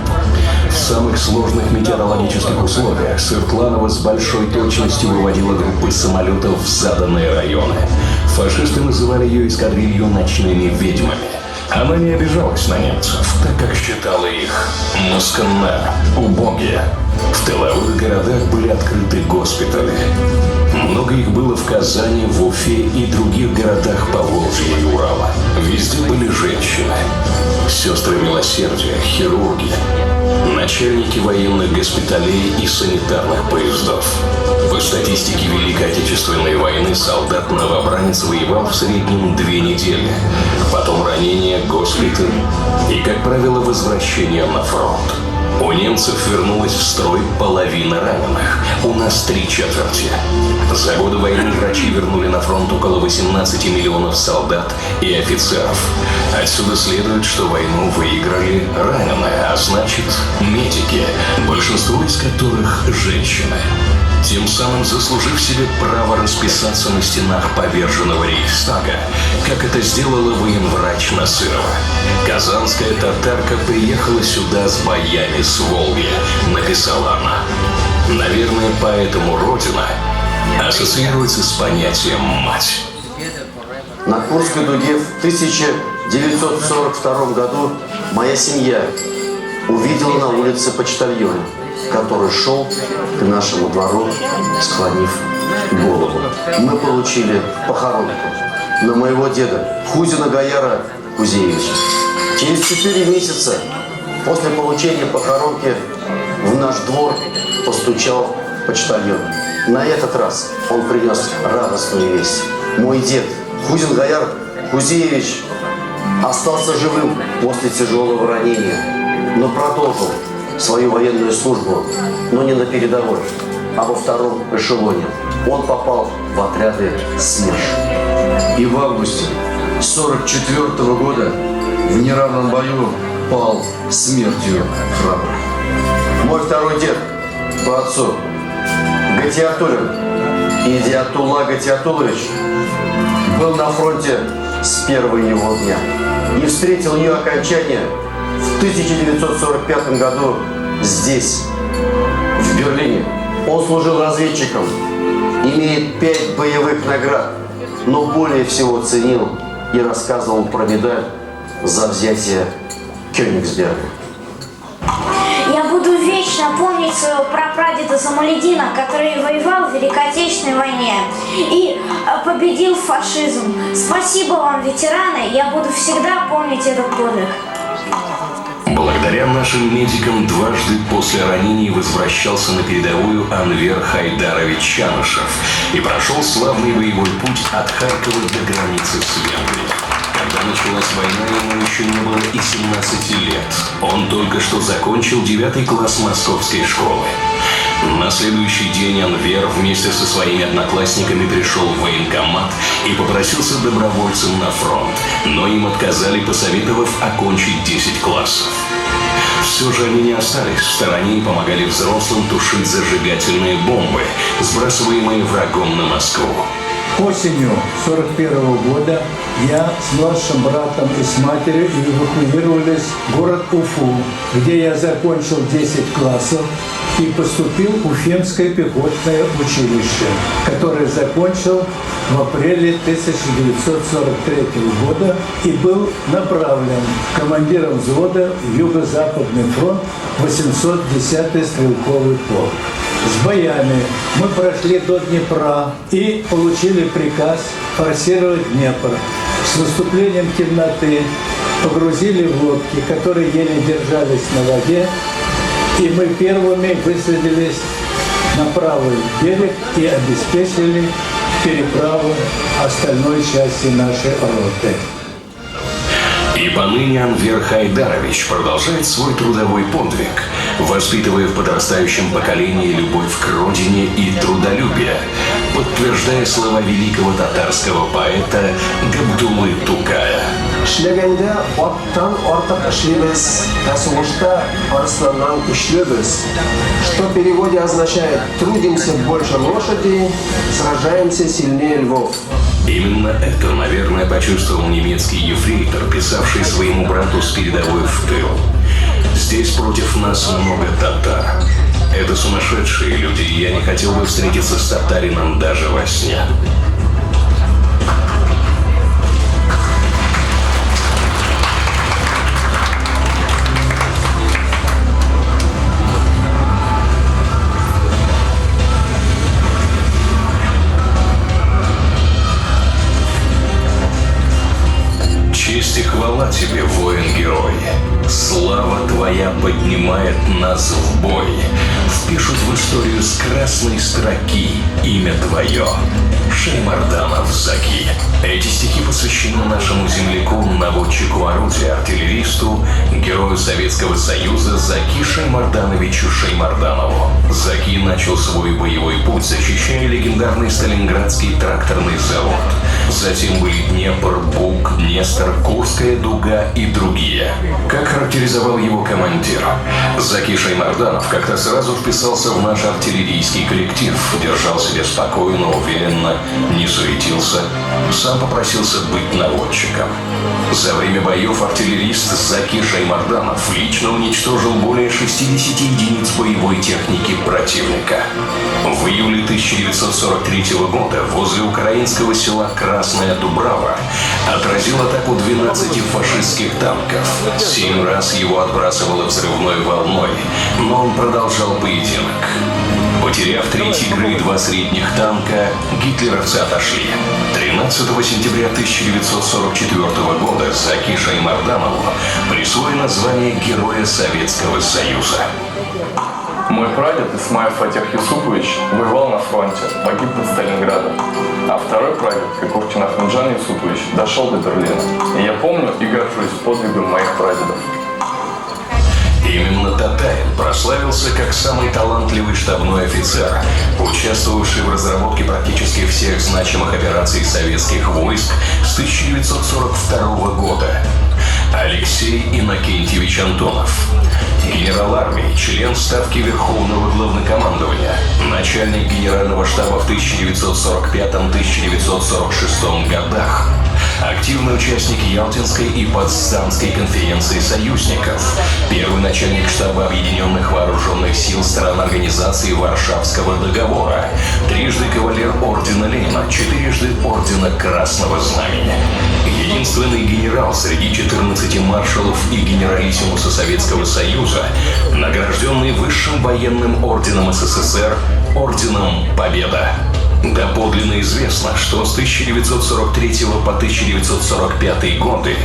В самых сложных метеорологических условиях Сыртланова с большой точностью выводила группы самолетов в заданные районы. Фашисты называли ее эскадрилью ночными ведьмами. Она не обижалась на немцев, так как считала, считала их Масканна, убогие. В тыловых городах были открыты госпитали. Много их было в Казани, в Уфе и других городах Поволжья и Урала. Везде были женщины, сестры милосердия, хирурги, начальники военных госпиталей и санитарных поездов. По статистике Великой Отечественной войны солдат-новобранец воевал в среднем 2 недели. Потом ранение, госпиталь и, как правило, возвращение на фронт. У немцев вернулась в строй половина раненых, у нас 3/4. За годы войны врачи вернули на фронт около 18 миллионов солдат и офицеров. Отсюда следует, что войну выиграли раненые, а значит медики, большинство из которых женщины. Тем самым заслужив себе право расписаться на стенах поверженного Рейхстага, как это сделала военврач Насырова. Казанская татарка приехала сюда с боями с Волги, написала она. Наверное, поэтому Родина ассоциируется с понятием «мать». На Курской дуге в 1942 году моя семья увидела на улице почтальона, который шел к нашему двору, склонив голову. Мы получили похоронку на моего деда Хузина Гаяра Кузеевича. Через 4 месяца после получения похоронки в наш двор постучал почтальон. На этот раз он принес радостную весть. Мой дед Хузин Гаяр Кузеевич остался живым после тяжелого ранения, но продолжил свою военную службу, но не на передовой, а во втором эшелоне. Он попал в отряды СМЕРШ. И в августе 1944 года в неравном бою пал смертью храбрых. Мой второй дед по отцу Гатиатуллин Идиатулла Гатиатуллович был на фронте с первого его дня и встретил ее окончание в 1945 году здесь, в Берлине. Он служил разведчиком, имеет 5 боевых наград, но более всего ценил и рассказывал про медаль за взятие Кёнигсберга. Я буду вечно помнить своего прапрадеда Замаледина, который воевал в Великой Отечественной войне и победил фашизм. Спасибо вам, ветераны, я буду всегда помнить этот подвиг. Благодаря нашим медикам дважды после ранений возвращался на передовую Анвер Хайдарович Чанышев и прошел славный боевой путь от Харькова до границы с Венгрией. Когда началась война, ему еще не было и 17 лет. Он только что закончил 9 класс московской школы. На следующий день Анвер вместе со своими одноклассниками пришел в военкомат и попросился добровольцем на фронт, но им отказали, посоветовав окончить 10 классов. Все же они не остались в стороне и помогали взрослым тушить зажигательные бомбы, сбрасываемые врагом на Москву. Осенью 1941 года я с младшим братом и с матерью эвакуировались в город Уфу, где я закончил 10 классов и поступил в Уфимское пехотное училище, которое закончил в апреле 1943 года и был направлен командиром взвода в Юго-Западный фронт 810-й стрелковый полк. С боями мы прошли до Днепра и получили приказ форсировать Днепр. С наступлением темноты погрузили в лодки, которые еле держались на воде, и мы первыми высадились на правый берег и обеспечили переправу остальной части нашей роты. И поныне Анвер Хайдарович продолжает свой трудовой подвиг, воспитывая в подрастающем поколении любовь к родине и трудолюбие, подтверждая слова великого татарского поэта Габдуллы Тукая. Эшләгәндә аттан артык эшлибез, ә сугышта арысланнан көчлебез. Что в переводе означает «трудимся больше лошади, сражаемся сильнее львов». Именно это, наверное, почувствовал немецкий ефрейтор, писавший своему брату с передовой в тыл. Здесь против нас много татар. Это сумасшедшие люди, и я не хотел бы встретиться с татарином даже во сне. тебе, воин-герой. Слава твоя поднимает нас в бой. Впишут в историю с красной строки имя твое. Шеймарданов Заки. Эти стихи посвящены нашему земляку, наводчику орудия, артиллеристу, герою Советского Союза Заки Шеймардановичу Шеймарданову. Заки начал свой боевой путь, защищая легендарный Сталинградский тракторный завод. Затем были Днепр, Буг, Днестр, Курская дуга и другие. Как характеризовал его командир? Заки Шеймарданов как-то сразу вписался в наш артиллерийский коллектив, держал себя спокойно, уверенно, не суетился, сам попросился быть наводчиком. За время боев артиллерист Заки Шеймарданов лично уничтожил более 60 единиц боевой техники противника. В июле 1943 года возле украинского села Красная Дубрава отразил атаку 12 фашистских танков. 7 раз его отбрасывало взрывной волной, но он продолжал поединок. Потеряв 3 «Тигра» и 2 средних танка, гитлеровцы отошли. 13 сентября 1944 года Заки Шеймарданову присвоено звание Героя Советского Союза. Мой прадед Исмаил Фатех Юсупович воевал на фронте, погиб под Сталинградом. А второй прадед, Кокурчин Ахмеджан Юсупович, дошел до Берлина. И я помню и горжусь подвигом моих прадедов. Именно Татарин прославился как самый талантливый штабной офицер, участвовавший в разработке практически всех значимых операций советских войск с 1942 года. Алексей Иннокентьевич Антонов. Генерал армии, член Ставки Верховного Главнокомандования, начальник Генерального штаба в 1945-1946 годах. Активный участник Ялтинской и Потсдамской конференции союзников. Первый начальник штаба Объединенных Вооруженных Сил стран Организации Варшавского договора. Трижды кавалер ордена Ленина, 4-жды ордена Красного Знамени. Единственный генерал среди 14 маршалов и генералиссимуса Советского Союза, награжденный высшим военным орденом СССР, орденом Победа. Доподлинно известно, что с 1943 по 1945 годы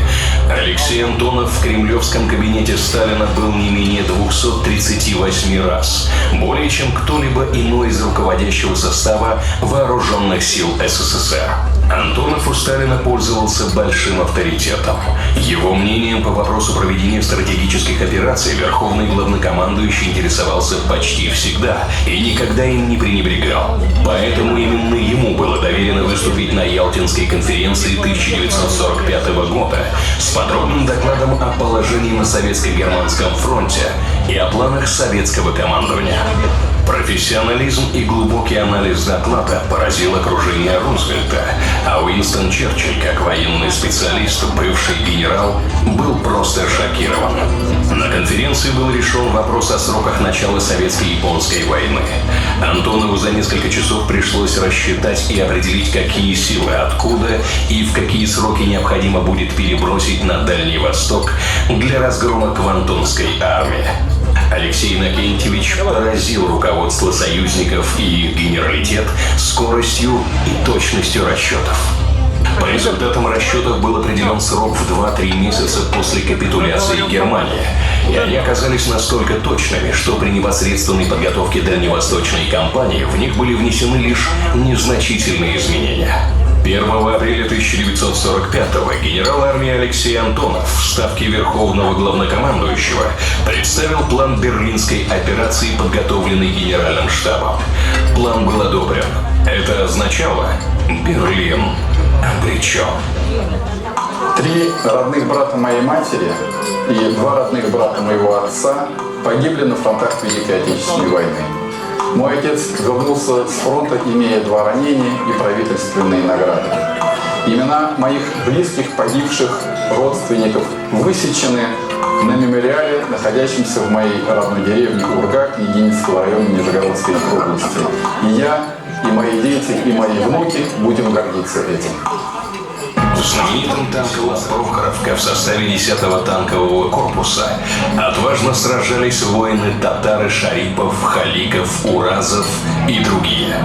Алексей Антонов в кремлевском кабинете Сталина был не менее 238 раз, более чем кто-либо иной из руководящего состава Вооруженных сил СССР. Антонов у Сталина пользовался большим авторитетом. Его мнением по вопросу проведения стратегических операций Верховный Главнокомандующий интересовался почти всегда и никогда им не пренебрегал. Поэтому именно ему было доверено выступить на Ялтинской конференции 1945 года с подробным докладом о положении на Советско-Германском фронте и о планах советского командования. Профессионализм и глубокий анализ доклада поразил окружение Рузвельта, а Уинстон Черчилль, как военный специалист, бывший генерал, был просто шокирован. На конференции был решен вопрос о сроках начала Советско-японской войны. Антонову за несколько часов пришлось рассчитать и определить, какие силы откуда и в какие сроки необходимо будет перебросить на Дальний Восток для разгрома Квантунской армии. Алексей Иннокентьевич поразил руководство союзников и генералитет скоростью и точностью расчетов. По результатам расчетов был определен срок в 2-3 месяца после капитуляции Германии, и они оказались настолько точными, что при непосредственной подготовке дальневосточной кампании в них были внесены лишь незначительные изменения. 1 апреля 1945-го генерал армии Алексей Антонов в Ставке Верховного Главнокомандующего представил план Берлинской операции, подготовленный Генеральным штабом. План был одобрен. Это означало: Берлин обречен. 3 родных брата моей матери и 2 родных брата моего отца погибли на фронтах Великой Отечественной войны. Мой отец вернулся с фронта, имея 2 ранения и правительственные награды. Имена моих близких погибших родственников высечены на мемориале, находящемся в моей родной деревне Урга, Княгининского района Нижегородской области. И я, и мои дети, и мои внуки будем гордиться этим. В знаменитом танковом Прохоровка в составе 10-го танкового корпуса отважно сражались воины татары Шарипов, Халиков, Уразов и другие.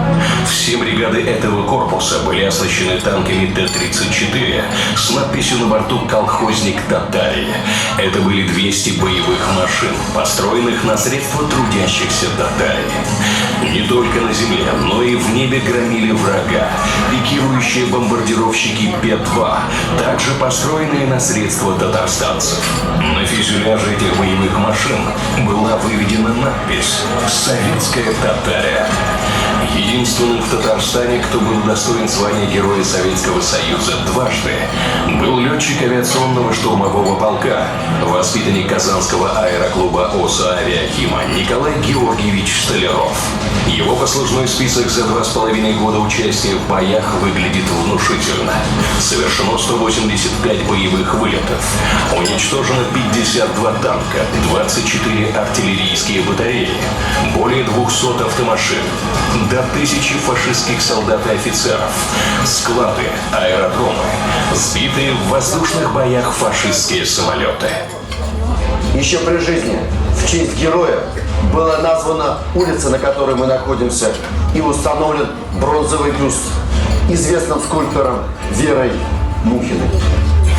Все бригады этого корпуса были оснащены танками Т-34 с надписью на борту «Колхозник Татарии». Это были 200 боевых машин, построенных на средства трудящихся Татарии. Не только на земле, но и в небе громили врага. Пикирующие бомбардировщики П-2, также построенные на средства татарстанцев. На фюзеляже этих боевых машин была выведена надпись «Советская Татария». Единственным в Татарстане, кто был достоин звания Героя Советского Союза дважды, был летчик авиационного штурмового полка, воспитанник Казанского аэроклуба ОСА «Авиахима» Николай Георгиевич Столяров. Его послужной список за 2,5 года участия в боях выглядит внушительно. Совершено 185 боевых вылетов, уничтожено 52 танка, 24 артиллерийские батареи, более 200 автомашин, до 1000 фашистских солдат и офицеров, склады, аэродромы, сбитые в воздушных боях фашистские самолеты. Еще при жизни в честь героя была названа улица, на которой мы находимся, и установлен бронзовый бюст известным скульптором Верой Мухиной.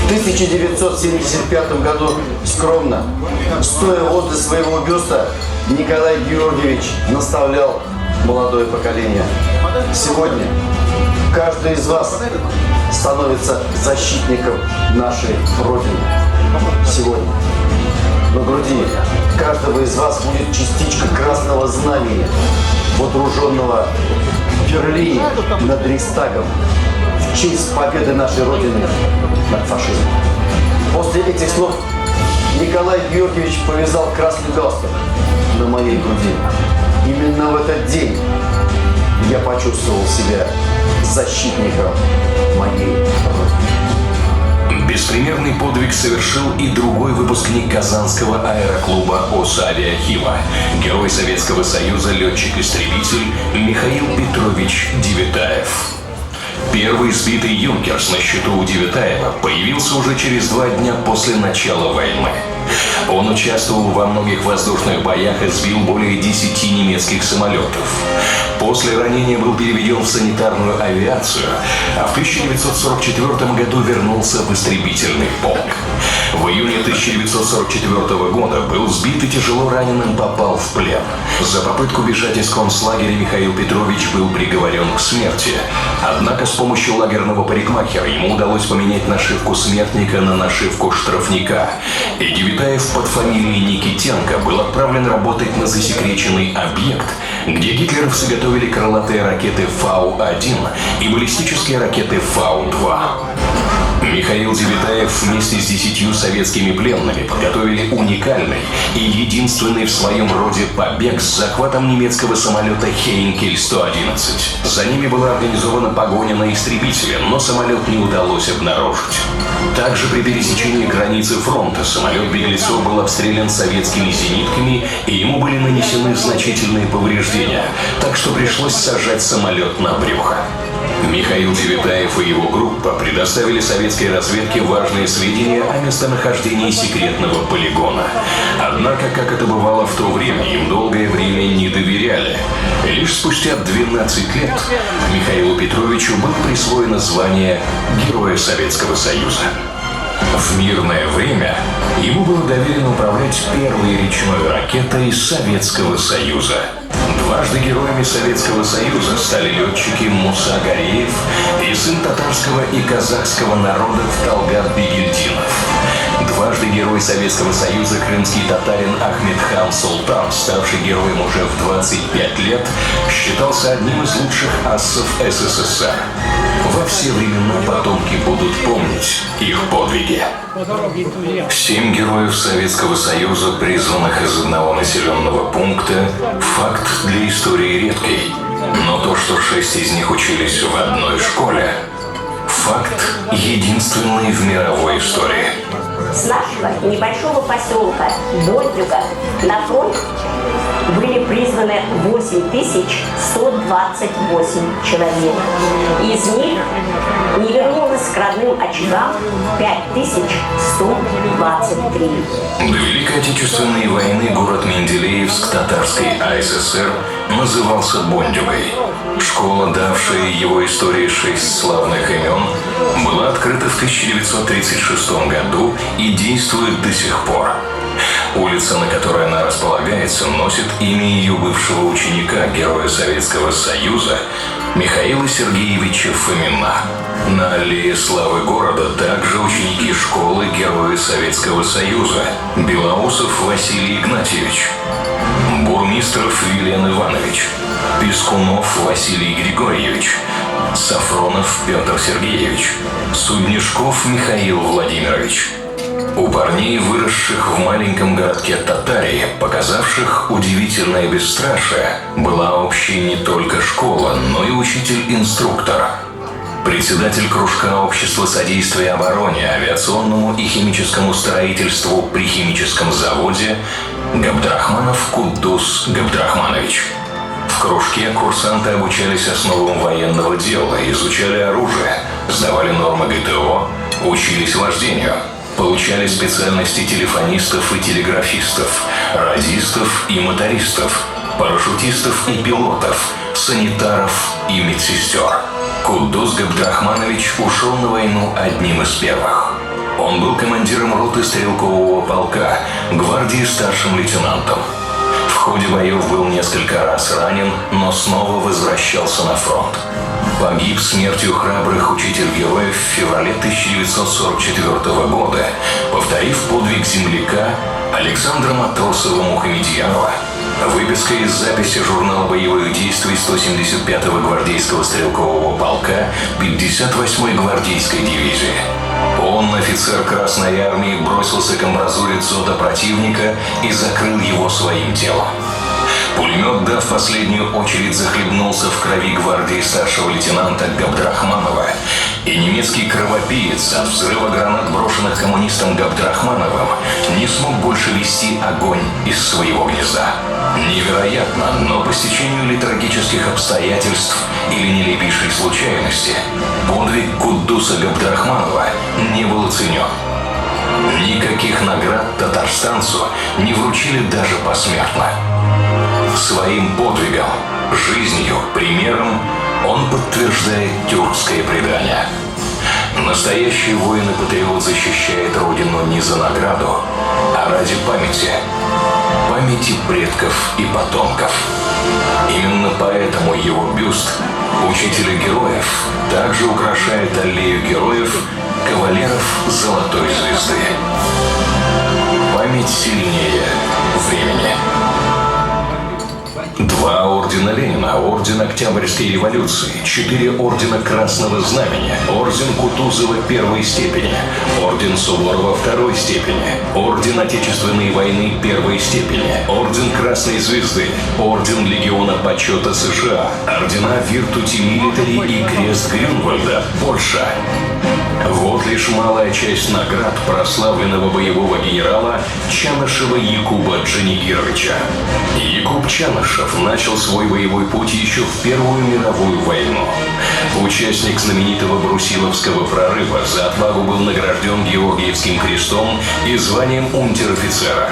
В 1975 году скромно, стоя возле своего бюста, Николай Георгиевич наставлял молодое поколение. Сегодня каждый из вас становится защитником нашей Родины. Сегодня на груди каждого из вас будет частичка красного знамени, водруженного в Берлине над Рейхстагом в честь победы нашей Родины над фашизмом. После этих слов Николай Георгиевич повязал красный галстук на моей груди. Именно в этот день я почувствовал себя защитником моей Родины. Беспримерный подвиг совершил и другой выпускник Казанского аэроклуба ОСА «Авиахима», Герой Советского Союза, летчик-истребитель Михаил Петрович Девятаев. Первый сбитый «Юнкерс» на счету у Девятаева появился уже через 2 дня после начала войны. Он участвовал во многих воздушных боях и сбил более 10 немецких самолетов. После ранения был переведен в санитарную авиацию, а в 1944 году вернулся в истребительный полк. В июне 1944 года был сбит и тяжело раненым попал в плен. За попытку бежать из концлагеря Михаил Петрович был приговорен к смерти. Однако с помощью лагерного парикмахера ему удалось поменять нашивку смертника на нашивку штрафника. И Девятаев под фамилией Никитенко был отправлен работать на засекреченный объект, где гитлеровцы готовили крылатые ракеты Фау-1 и баллистические ракеты Фау-2. Михаил Девятаев вместе с 10 советскими пленными подготовили уникальный и единственный в своем роде побег с захватом немецкого самолета Хейнкель-111. За ними была организована погоня на истребителе, но самолет не удалось обнаружить. Также при пересечении границы фронта самолет беглецов был обстрелян советскими зенитками, и ему были нанесены значительные повреждения, так что пришлось сажать самолет на брюхо. Михаил Девятаев и его группа предоставили советской разведке важные сведения о местонахождении секретного полигона. Однако, как это бывало в то время, им долгое время не доверяли. Лишь спустя 12 лет Михаилу Петровичу было присвоено звание Героя Советского Союза. В мирное время ему было доверено управлять первой речной ракетой Советского Союза. Дважды героями Советского Союза стали летчики Муса Гареев и сын татарского и казахского народов Талгат Бигельдинов. Дважды герой Советского Союза крымский татарин Ахмедхан Султан, ставший героем уже в 25 лет, считался одним из лучших ассов СССР. Во все времена потомки будут помнить их подвиги. 7 героев Советского Союза, призванных из одного населенного пункта, факт для истории редкий. Но то, что 6 из них учились в одной школе, факт единственный в мировой истории. С нашего небольшого поселка Бондюга на фронт были призваны 8128 человек. Из них не вернулось к родным очагам 5123. До Великой Отечественной войны город Менделеевск Татарской АССР назывался Бондюгой. Школа, давшая его истории 6 славных имен, была открыта в 1936 году и действует до сих пор. Улица, на которой она располагается, носит имя ее бывшего ученика, героя Советского Союза Михаила Сергеевича Фомина. На аллее славы города также ученики школы, герои Советского Союза Белоусов Василий Игнатьевич, Бурмистров Вилен Иванович, Пескунов Василий Григорьевич, Сафронов Петр Сергеевич, Суднишков Михаил Владимирович. У парней, выросших в маленьком городке Татарии, показавших удивительное бесстрашие, была общей не только школа, но и учитель-инструктор. Председатель кружка общества содействия обороне, авиационному и химическому строительству при химическом заводе Габдрахманов Куддус Габдрахманович. В кружке курсанты обучались основам военного дела, изучали оружие, сдавали нормы ГТО, учились вождению. Получали специальности телефонистов и телеграфистов, радистов и мотористов, парашютистов и пилотов, санитаров и медсестер. Куддус Габдрахманович ушел на войну одним из первых. Он был командиром роты стрелкового полка, гвардии старшим лейтенантом. В ходе боев был несколько раз ранен, но снова возвращался на фронт. Погиб смертью храбрых учитель-героев в феврале 1944 года, повторив подвиг земляка Александра Матросова-Мухамедьянова. Выписка из записи журнала боевых действий 175-го гвардейского стрелкового полка 58-й гвардейской дивизии. Он, офицер Красной Армии, бросился к амбразуре дзота противника и закрыл его своим телом. Пулемет, дав последнюю очередь, захлебнулся в крови гвардии старшего лейтенанта Габдрахманова, и немецкий кровопиец от взрыва гранат, брошенных коммунистом Габдрахмановым, не смог больше вести огонь из своего гнезда. Невероятно, но по стечению ли трагических обстоятельств или нелепейшей случайности, подвиг Куддуса Габдрахманова не был оценен. Никаких наград татарстанцу не вручили даже посмертно. Своим подвигом, жизнью, примером он подтверждает тюркское предание. Настоящий воин и патриот защищает родину не за награду, а ради памяти. Памяти предков и потомков. Именно поэтому его бюст учителя героев также украшает аллею героев, кавалеров Золотой Звезды. Память сильнее времени. 2 ордена Ленина, орден Октябрьской революции, 4 ордена Красного Знамени, орден Кутузова 1 степени, орден Суворова 2 степени, орден Отечественной войны 1 степени, орден Красной Звезды, орден Легиона Почета США, ордена Виртути Милитари и Крест Грюнвальда, Польша. Вот лишь малая часть наград прославленного боевого генерала Чанышева Якуба Джанигировича. Якуб Чанышев начал свой боевой путь еще в Первую мировую войну. Участник знаменитого Брусиловского прорыва, за отвагу был награжден Георгиевским крестом и званием унтер-офицера.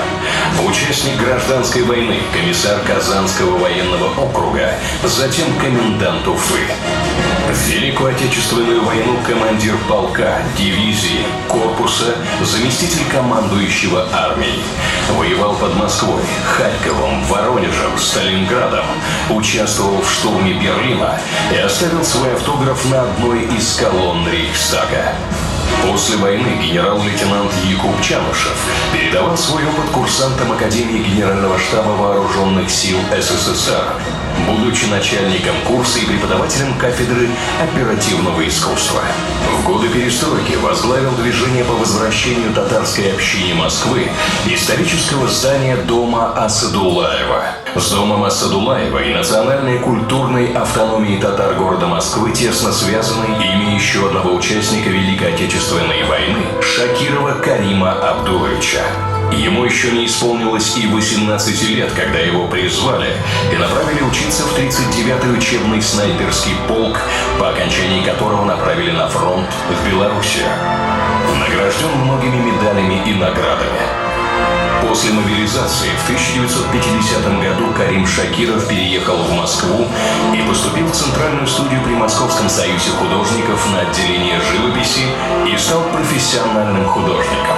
Участник гражданской войны, комиссар Казанского военного округа, затем комендант Уфы. В Великую Отечественную войну командир полка, дивизии, корпуса, заместитель командующего армией. Воевал под Москвой, Харьковом, Воронежем, Сталинградом, участвовал в штурме Берлина и оставил свой автограф на одной из колонн Рейхстага. После войны генерал-лейтенант Якуб Чанышев передавал свой опыт курсантам Академии Генерального штаба Вооруженных сил СССР. будучи начальником курса и преподавателем кафедры оперативного искусства. В годы перестройки возглавил движение по возвращению татарской общине Москвы исторического здания дома Асадуллаева. С домом Асадуллаева и национальной культурной автономией татар города Москвы тесно связаны имя еще одного участника Великой Отечественной войны Шакирова Карима Абдуловича. Ему еще не исполнилось и 18 лет, когда его призвали и направили учиться в 39-й учебный снайперский полк, по окончании которого направили на фронт в Белоруссию. Награжден многими медалями и наградами. После мобилизации в 1950 году Карим Шакиров переехал в Москву и поступил в Центральную студию при Московском союзе художников на отделение живописи и стал профессиональным художником.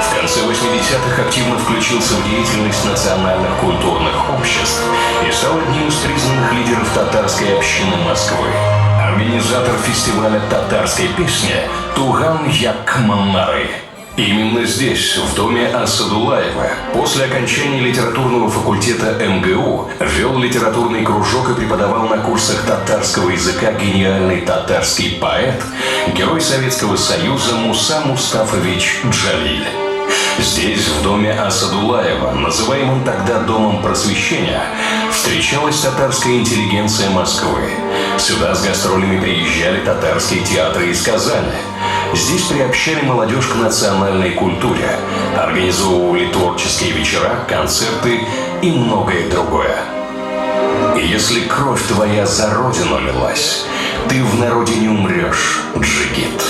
В конце 80-х активно включился в деятельность национальных культурных обществ и стал одним из признанных лидеров татарской общины Москвы. Организатор фестиваля татарской песни Туган Якманнары. Именно здесь, в доме Асадуллаева, после окончания литературного факультета МГУ, вел литературный кружок и преподавал на курсах татарского языка гениальный татарский поэт, герой Советского Союза Муса Мустафович Джалиль. Здесь, в доме Асадуллаева, называемом тогда Домом просвещения, встречалась татарская интеллигенция Москвы. Сюда с гастролями приезжали татарские театры из Казани. Здесь приобщали молодежь к национальной культуре, организовывали творческие вечера, концерты и многое другое. И если кровь твоя за родину лилась, ты в народе не умрешь, джигит.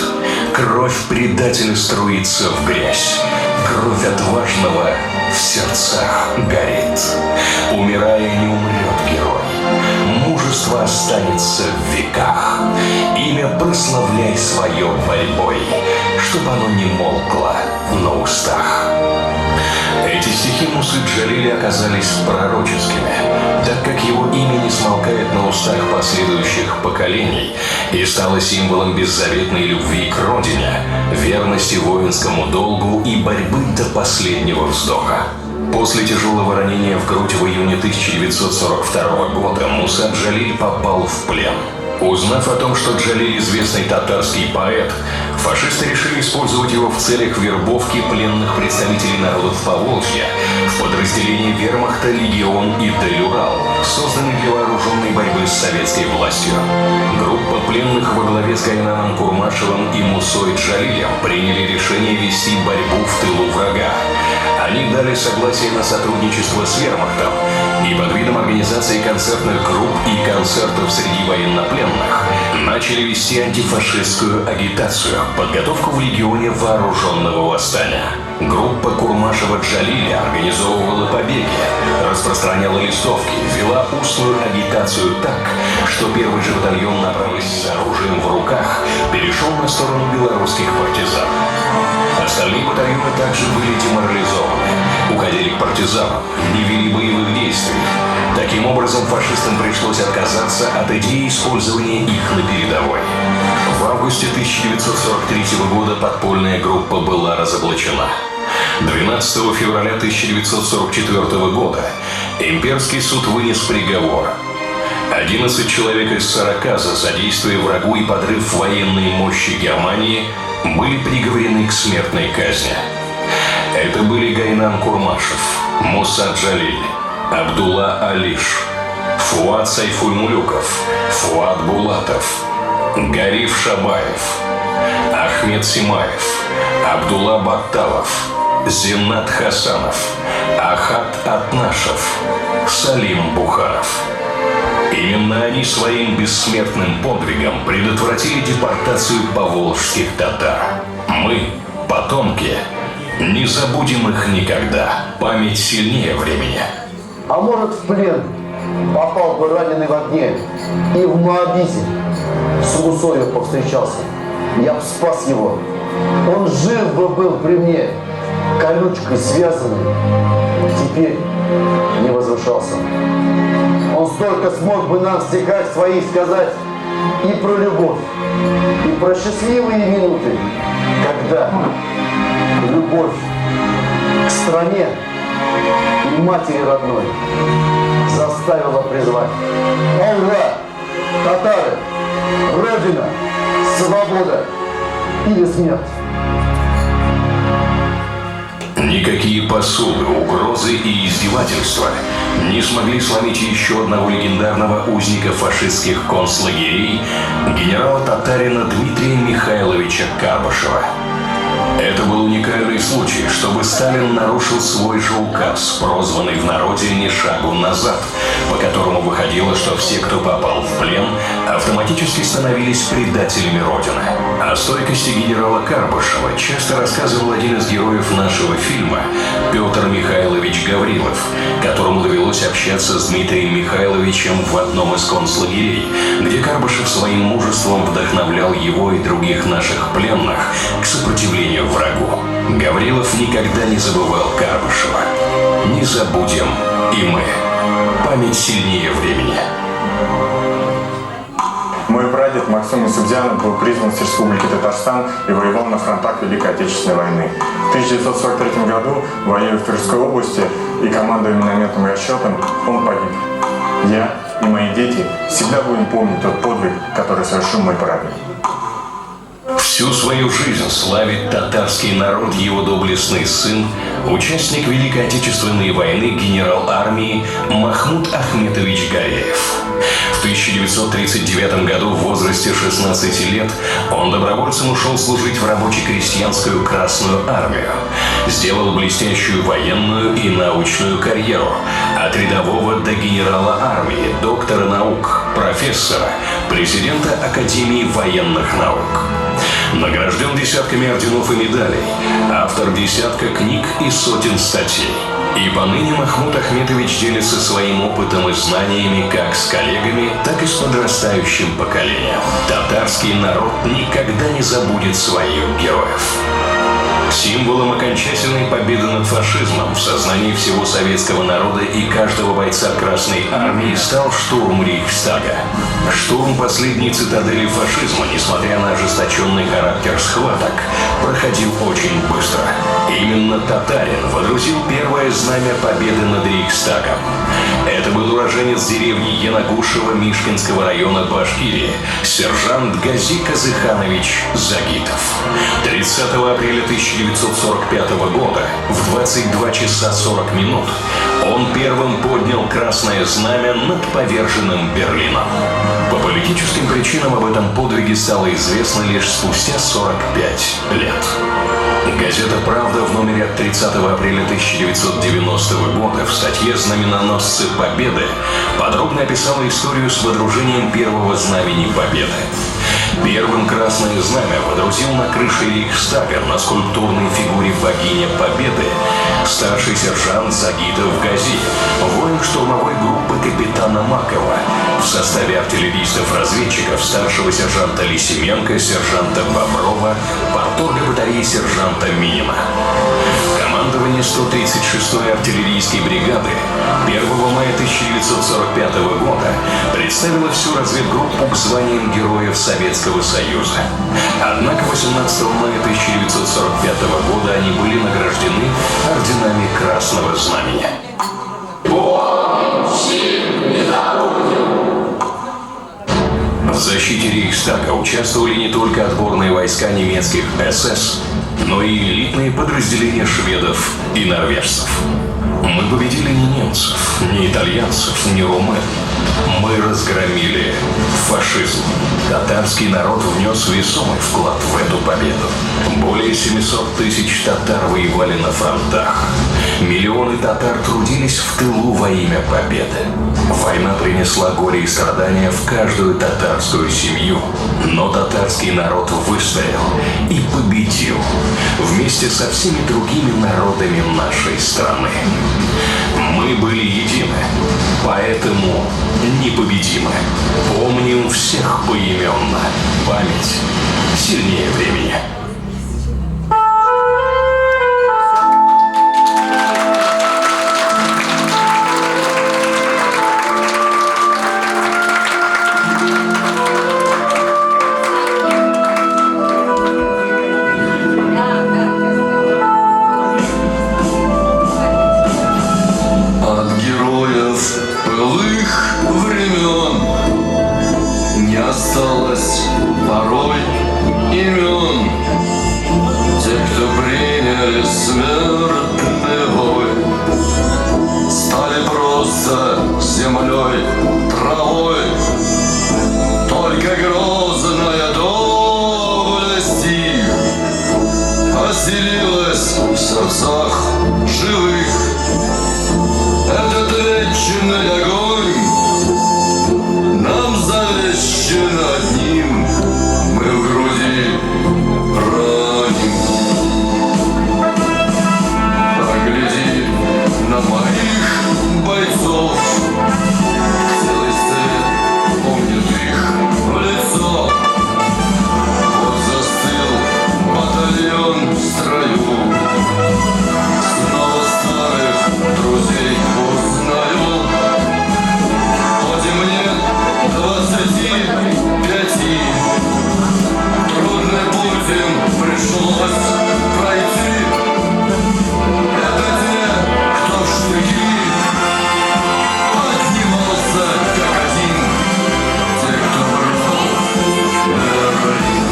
Кровь предателя струится в грязь, кровь отважного в сердцах горит. Умирая, не умрет герой, мужество останется в веках. Имя прославляй свое борьбой, чтоб оно не молкло на устах. Эти стихи Мусы Джалиля оказались пророческими, так как его имя не смолкает на устах последующих поколений и стало символом беззаветной любви к родине, верности воинскому долгу и борьбы до последнего вздоха. После тяжелого ранения в грудь в июне 1942 года Муса Джалиль попал в плен. Узнав о том, что Джалиль известный татарский поэт, фашисты решили использовать его в целях вербовки пленных представителей народов Поволжья в подразделении вермахта «Легион» и «Дель-Урал», созданный для вооруженной борьбы с советской властью. Группа пленных во главе с Гайнаном Курмашевым и Мусой Джалилем приняли решение вести борьбу в тылу врага. Они дали согласие на сотрудничество с вермахтом и под видом организации концертных групп и концертов среди военнопленных начали вести антифашистскую агитацию, подготовку в легионе вооруженного восстания. Группа Курмашева-Джалиля организовывала побеги, распространяла листовки, вела устную агитацию так, что первый же батальон, направившись с оружием в руках, перешел на сторону белорусских партизан. Остальные батальоны также были деморализованы, уходили к партизанам, не вели боевых действий. Таким образом, фашистам пришлось отказаться от идеи использования их на передовой. В августе 1943 года подпольная группа была разоблачена. 12 февраля 1944 года имперский суд вынес приговор. 11 человек из 40 за содействие врагу и подрыв военной мощи Германии были приговорены к смертной казни. Это были Гайнан Курмашев, Муса Джалиль, Абдулла Алиш, Фуат Сайфульмулюков, Фуат Булатов, Гариф Шабаев, Ахмед Симаев, Абдулла Батталов, Зиннат Хасанов, Ахат Атнашев, Салим Бухаров. Именно они своим бессмертным подвигом предотвратили депортацию поволжских татар. Мы, потомки, не забудем их никогда. Память сильнее времени. А может, в плен попал бы раненый в огне и в Моабите с Мусою повстречался. Я бы спас его. Он жив бы был при мне, колючкой связанный. Теперь не возвышался. Он столько смог бы нам в стихах своих сказать и про любовь, и про счастливые минуты, когда любовь к стране матери родной заставила призвать: «Алга! Татары! Родина! Свобода или смерть!» Никакие посулы, угрозы и издевательства не смогли сломить еще одного легендарного узника фашистских концлагерей, генерала-татарина Дмитрия Михайловича Карбышева. Это был уникальный случай, чтобы Сталин нарушил свой же указ, прозванный в народе «Ни шагу назад», по которому выходило, что все, кто попал в плен, автоматически становились предателями Родины. О стойкости генерала Карбышева часто рассказывал один из героев нашего фильма, Петр Михайлович Гаврилов, которому довелось общаться с Дмитрием Михайловичем в одном из концлагерей, где Карбышев своим мужеством вдохновлял его и других наших пленных к сопротивлению врагу. Гаврилов никогда не забывал Карбышева. Не забудем и мы. Память сильнее времени. Мой прадед Максим Исубзянов был призван с Республики Татарстан и воевал на фронтах Великой Отечественной войны. В 1943 году, воюя в Тверской области и командуя минометным расчетом, он погиб. Я и мои дети всегда будем помнить тот подвиг, который совершил мой прадед. Всю свою жизнь славит татарский народ его доблестный сын, участник Великой Отечественной войны, генерал армии Махмуд Ахметович Гареев. В 1939 году в возрасте 16 лет он добровольцем ушел служить в рабоче-крестьянскую Красную армию. Сделал блестящую военную и научную карьеру. От рядового до генерала армии, доктора наук, профессора, президента Академии военных наук. Награжден десятками орденов и медалей, автор десятка книг и сотен статей. И поныне Махмуд Ахметович делится своим опытом и знаниями как с коллегами, так и с подрастающим поколением. Татарский народ никогда не забудет своих героев. Символом окончательной победы над фашизмом в сознании всего советского народа и каждого бойца Красной армии стал штурм Рейхстага. Штурм последней цитадели фашизма, несмотря на ожесточенный характер схваток, проходил очень быстро. Именно татарин водрузил первое знамя победы над Рейхстагом. Это был уроженец деревни Янагушево Мишкинского района Башкирии, сержант Гази Казыханович Загитов. 30 апреля 1945 года в 22 часа 40 минут он первым поднял красное знамя над поверженным Берлином. По политическим причинам об этом подвиге стало известно лишь спустя 45 лет. Газета «Правда» в номере от 30 апреля 1990 года в статье «Знаменоносцы Победы» подробно описала историю с водружением первого знамени Победы. Первым красное знамя водрузил на крыше Рейхстага на скульптурной фигуре богини Победы старший сержант Загитов Гази, воин штурмовой группы капитана Макова, в составе артиллеристов-разведчиков старшего сержанта Лисименко, сержанта Боброва, парторга батареи сержанта Минина. Командование 136-й артиллерийской бригады 1 мая 1945 года представило всю разведгруппу к званиям Героев Советского Союза. Однако 18 мая 1945 года они были награждены орденами Красного Знамени. В защите Рейхстага участвовали не только отборные войска немецких СС, но и элитные подразделения шведов и норвежцев. Мы победили не немцев, не итальянцев, не румын. Мы разгромили фашизм. Татарский народ внес весомый вклад в эту победу. Более 700 тысяч татар воевали на фронтах. Миллионы татар трудились в тылу во имя победы. Война принесла горе и страдания в каждую татарскую семью. Но татарский народ выстоял и победил вместе со всеми другими народами нашей страны. Мы были едины, поэтому непобедимы. Помним всех поименно. Память сильнее времени. землей, травой. Только грозная доблесть их поселилась в сердцах живых. Этот вечный огонь нам завещен одним, мы в груди раним. Погляди на моих бойцов, целый степь помнит их в лицо. Вот застыл батальон в строю, снова старых друзей узнаю. Хоть и мне 25, трудный путь им пришлось пройти. Это те, кто в штыки поднимался как один, те, кто брал Берлин.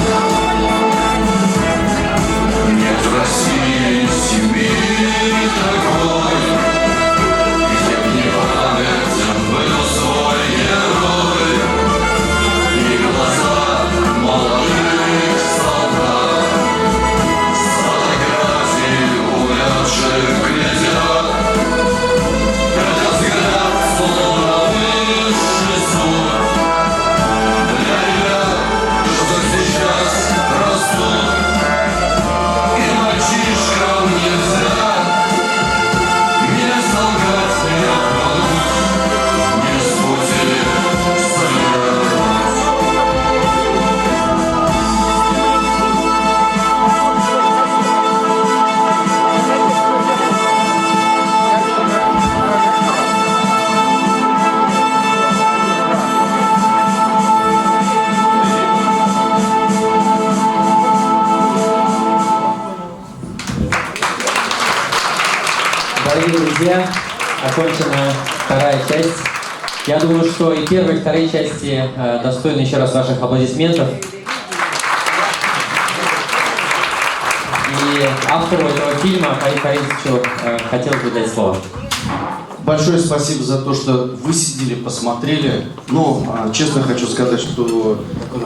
Нет в России семьи такой, где б не памятен был свой герой и глаза молодых солдат с фотографий увядших глядят. Это взгляд словно высший суд для ребят, что сейчас растут. И мальчишкам нельзя не солгать, не обмануть, не спутать взгляд. Дорогие друзья, окончена вторая часть. Я думаю, что и первые, и вторые части достойны еще раз ваших аплодисментов. И автору этого фильма, Фариду Фаридовичу, хотелось бы дать слово. Большое спасибо за то, что вы сидели, посмотрели. Но, честно хочу сказать, что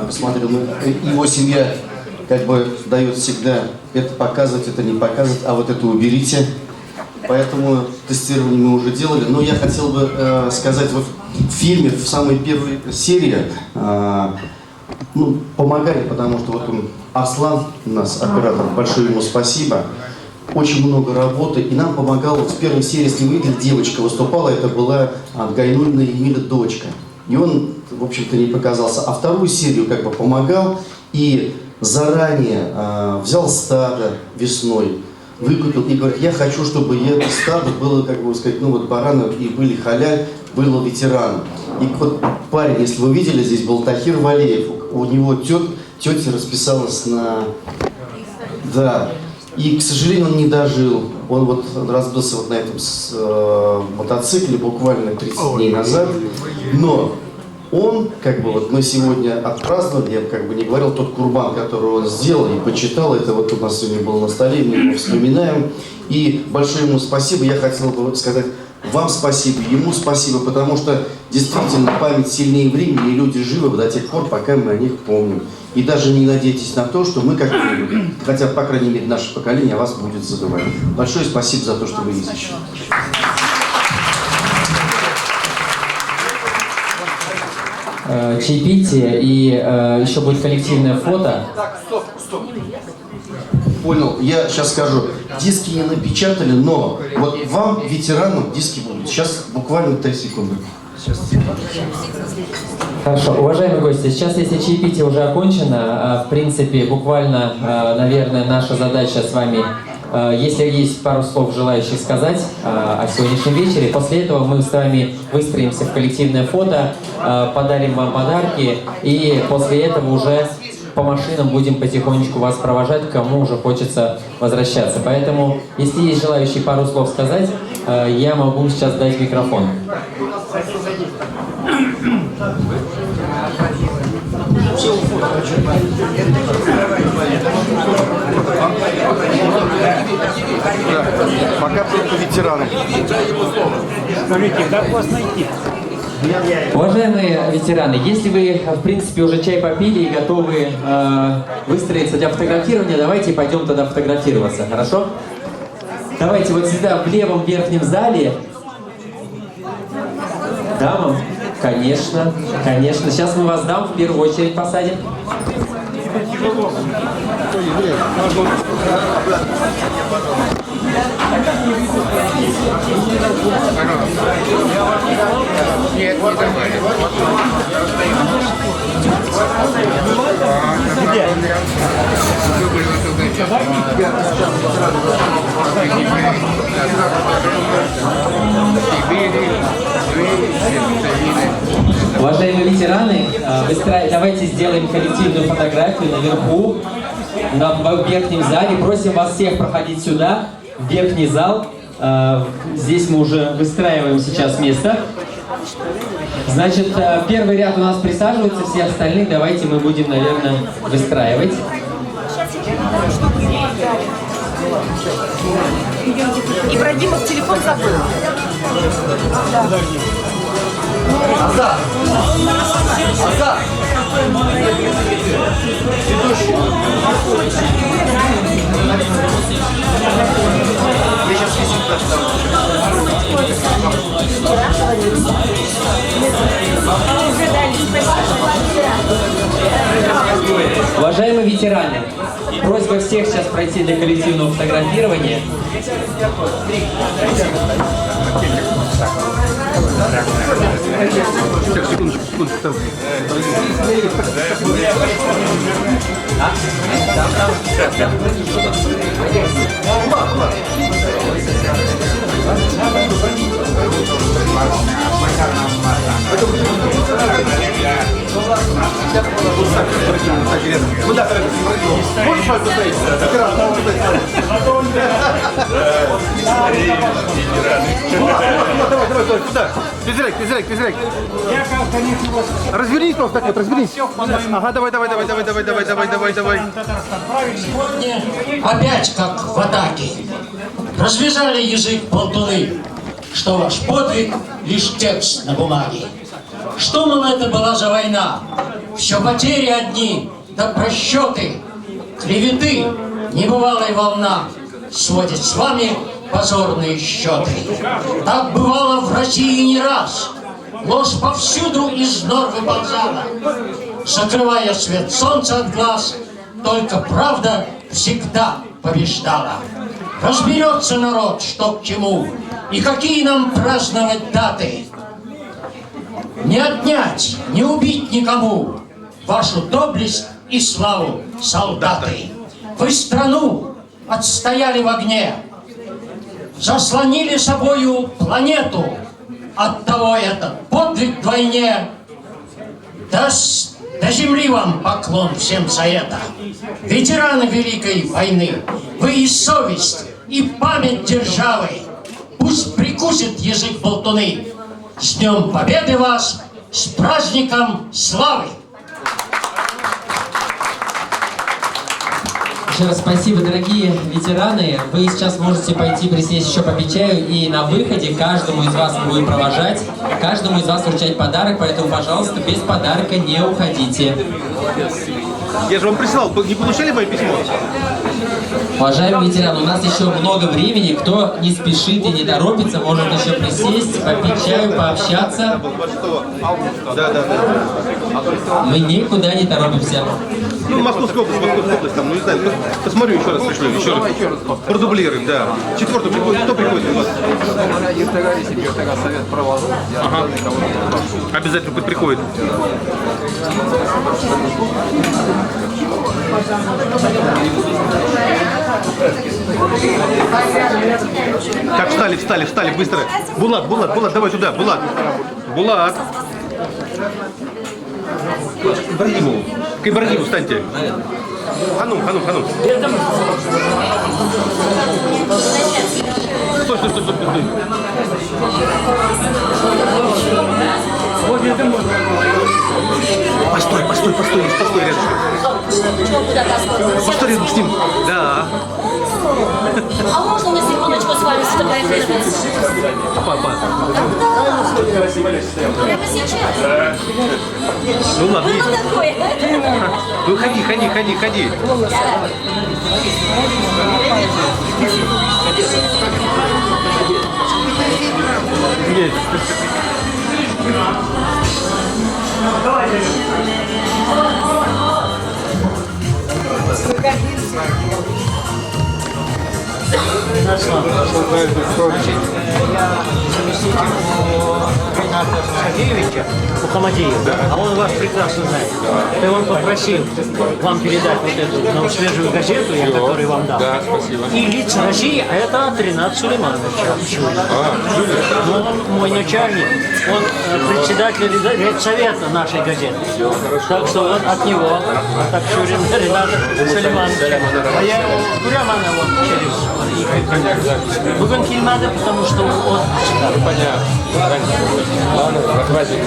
посмотрел, его семья как бы дает всегда это показывать, это не показывать, а вот это уберите. Поэтому тестирование мы уже делали. Но я хотел бы сказать, вот в фильме, в самой первой серии, помогали, потому что вот он, Арслан у нас, оператор, большое ему спасибо. Очень много работы, и нам помогала, вот в первой серии, если вы видели, девочка выступала, это была Гайнуллина Эмиля дочка. И он, в общем-то, не показался. А вторую серию как бы помогал, и заранее взял стадо весной, выкупил и говорит, я хочу, чтобы это стадо было, как бы сказать, ну вот бараны и были халяль, было ветеран. И вот парень, если вы видели, здесь был Тахир Валеев, у него тетя расписалась на... Да. И, к сожалению, он не дожил. Он вот разбился вот на этом мотоцикле буквально 30 дней назад. Но он, как бы вот мы сегодня отпраздновали, я как бы не говорил, тот курбан, который он сделал и почитал, это вот у нас сегодня было на столе, мы его вспоминаем. И большое ему спасибо, я хотел бы сказать вам спасибо, ему спасибо, потому что действительно память сильнее времени, и люди живы до тех пор, пока мы о них помним. И даже не надейтесь на то, что мы как-нибудь, хотя, по крайней мере, наше поколение о вас будет забывать. Большое спасибо за то, что вы есть еще. Чаепитие и еще будет коллективное фото. Так, стоп. Понял, я сейчас скажу. Диски не напечатали, но вот вам, ветеранам, диски будут. Сейчас буквально 3 секунды. Хорошо, уважаемые гости, сейчас, если чаепитие уже окончено, в принципе, буквально, наверное, наша задача с вами, если есть пару слов желающих сказать о сегодняшнем вечере, после этого мы с вами выстроимся в коллективное фото, подарим вам подарки, и после этого уже по машинам будем потихонечку вас провожать, кому уже хочется возвращаться. Поэтому, если есть желающие пару слов сказать, я могу сейчас дать микрофон. Пока только ветераны. Скажите, как вас найти? Уважаемые ветераны, если вы, в принципе, уже чай попили и готовы выстроиться для фотографирования, давайте пойдем тогда фотографироваться, хорошо? Давайте вот сюда, в левом верхнем зале. Дамам? Конечно, конечно. Сейчас мы вас дам, в первую очередь посадим. Нет, не давай. Уважаемые ветераны, давайте сделаем коллективную фотографию наверху, в верхнем зале. Просим вас всех проходить сюда, в верхний зал. Здесь мы уже выстраиваем сейчас место. Значит, первый ряд у нас присаживается, все остальные давайте мы будем, наверное, выстраивать. Ибрагимов телефон забыл. Азат! Азат! Ведущий! Я сейчас Уважаемые ветераны, просьба всех сейчас пройти для коллективного фотографирования. секундочку. Куда? Можешь поставить? Давай, куда? Тезерек. Развернись просто так вот, развернись. Ага, давай. Сегодня опять как в атаке. Развязали язык болтуны, что ваш подвиг лишь текст на бумаге. Что, мол, это была за война? Все потери одни, да просчеты, клеветы, небывалая волна сводит с вами позорные счеты. Так бывало в России не раз. Ложь повсюду из нор выползала. Закрывая свет солнца от глаз, только правда всегда побеждала. Разберется народ, что к чему, и какие нам праздновать даты. Не отнять, не убить никому вашу доблесть и славу, солдаты. Вы страну отстояли в огне, заслонили собою планету. Оттого этот подвиг вдвойне. До земли вам поклон всем за это. Ветераны Великой войны, вы и совесть, и память державы. Пусть прикусит язык болтуны. С Днем Победы вас, с праздником славы! Еще раз спасибо, дорогие ветераны. Вы сейчас можете пойти присесть еще попить чаю, и на выходе каждому из вас будем провожать, каждому из вас вручать подарок, поэтому, пожалуйста, без подарка не уходите. Я же вам присылал, вы не получали мое письмо? Уважаемые ветераны, у нас еще много времени. Кто не спешит и не торопится, может еще присесть, попить чаю, пообщаться. Да. Мы никуда не торопимся. Ну, Московская область, там, ну не знаю, посмотрю еще раз, пришлю, еще раз. Продублируем, да. Четвертый приходит, кто приходит у вас? Совет правозащиты. Ага. Обязательно пусть приходит. Так, встали, быстро. Булат, давай сюда, Булат. К Ибрагиму встаньте. Ханум. Стой. Постой рядышком. Постой рядом с ним. Да. А можно на секундочку с вами сфотографироваться? Папа. Прямо сейчас? Ну ладно, Что такое? ну ходи. Сергеевича Мухаммадиева, а он вас прекрасно знает. И он попросил вам передать вот эту свежую газету, я которую вам дал. Да, спасибо. И лица России, а это Ринат Сулейманович. Ну, он мой начальник, он председатель редсовета нашей газеты. Так что вот от него, так что Ринат Сулейманович. А я его прямо вот через Бүгін келмеді, потому что он Понятно. Ладно, хватит.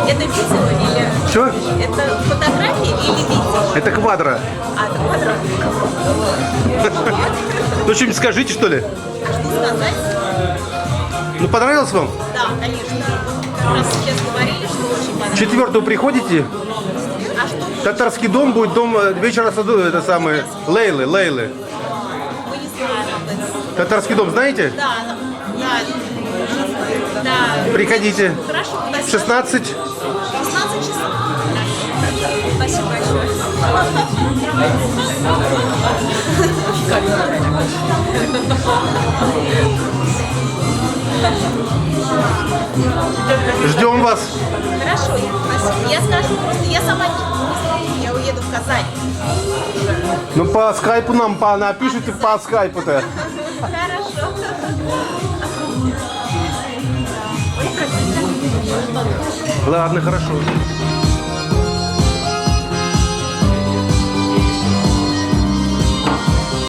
Это видео или... Что? Это фотографии или видео? Это квадро. А, это квадрат. Ну что-нибудь скажите, что ли? А что сказать? Ну понравилось вам? Да, конечно. Раз сейчас говорили, что очень понравилось. 4-го приходите? А что? Татарский дом будет дом вечера саду, это самое, Лейлы. Мы не знаем об этом. Татарский дом знаете? Да, да. Приходите. Хорошо, В 16. 16 часов. Спасибо большое. Ждем вас. Хорошо, спасибо. Я скажу просто, я сама не я уеду в Казань. Ну по скайпу нам напишите по скайпу-то. Хорошо. Ладно, хорошо.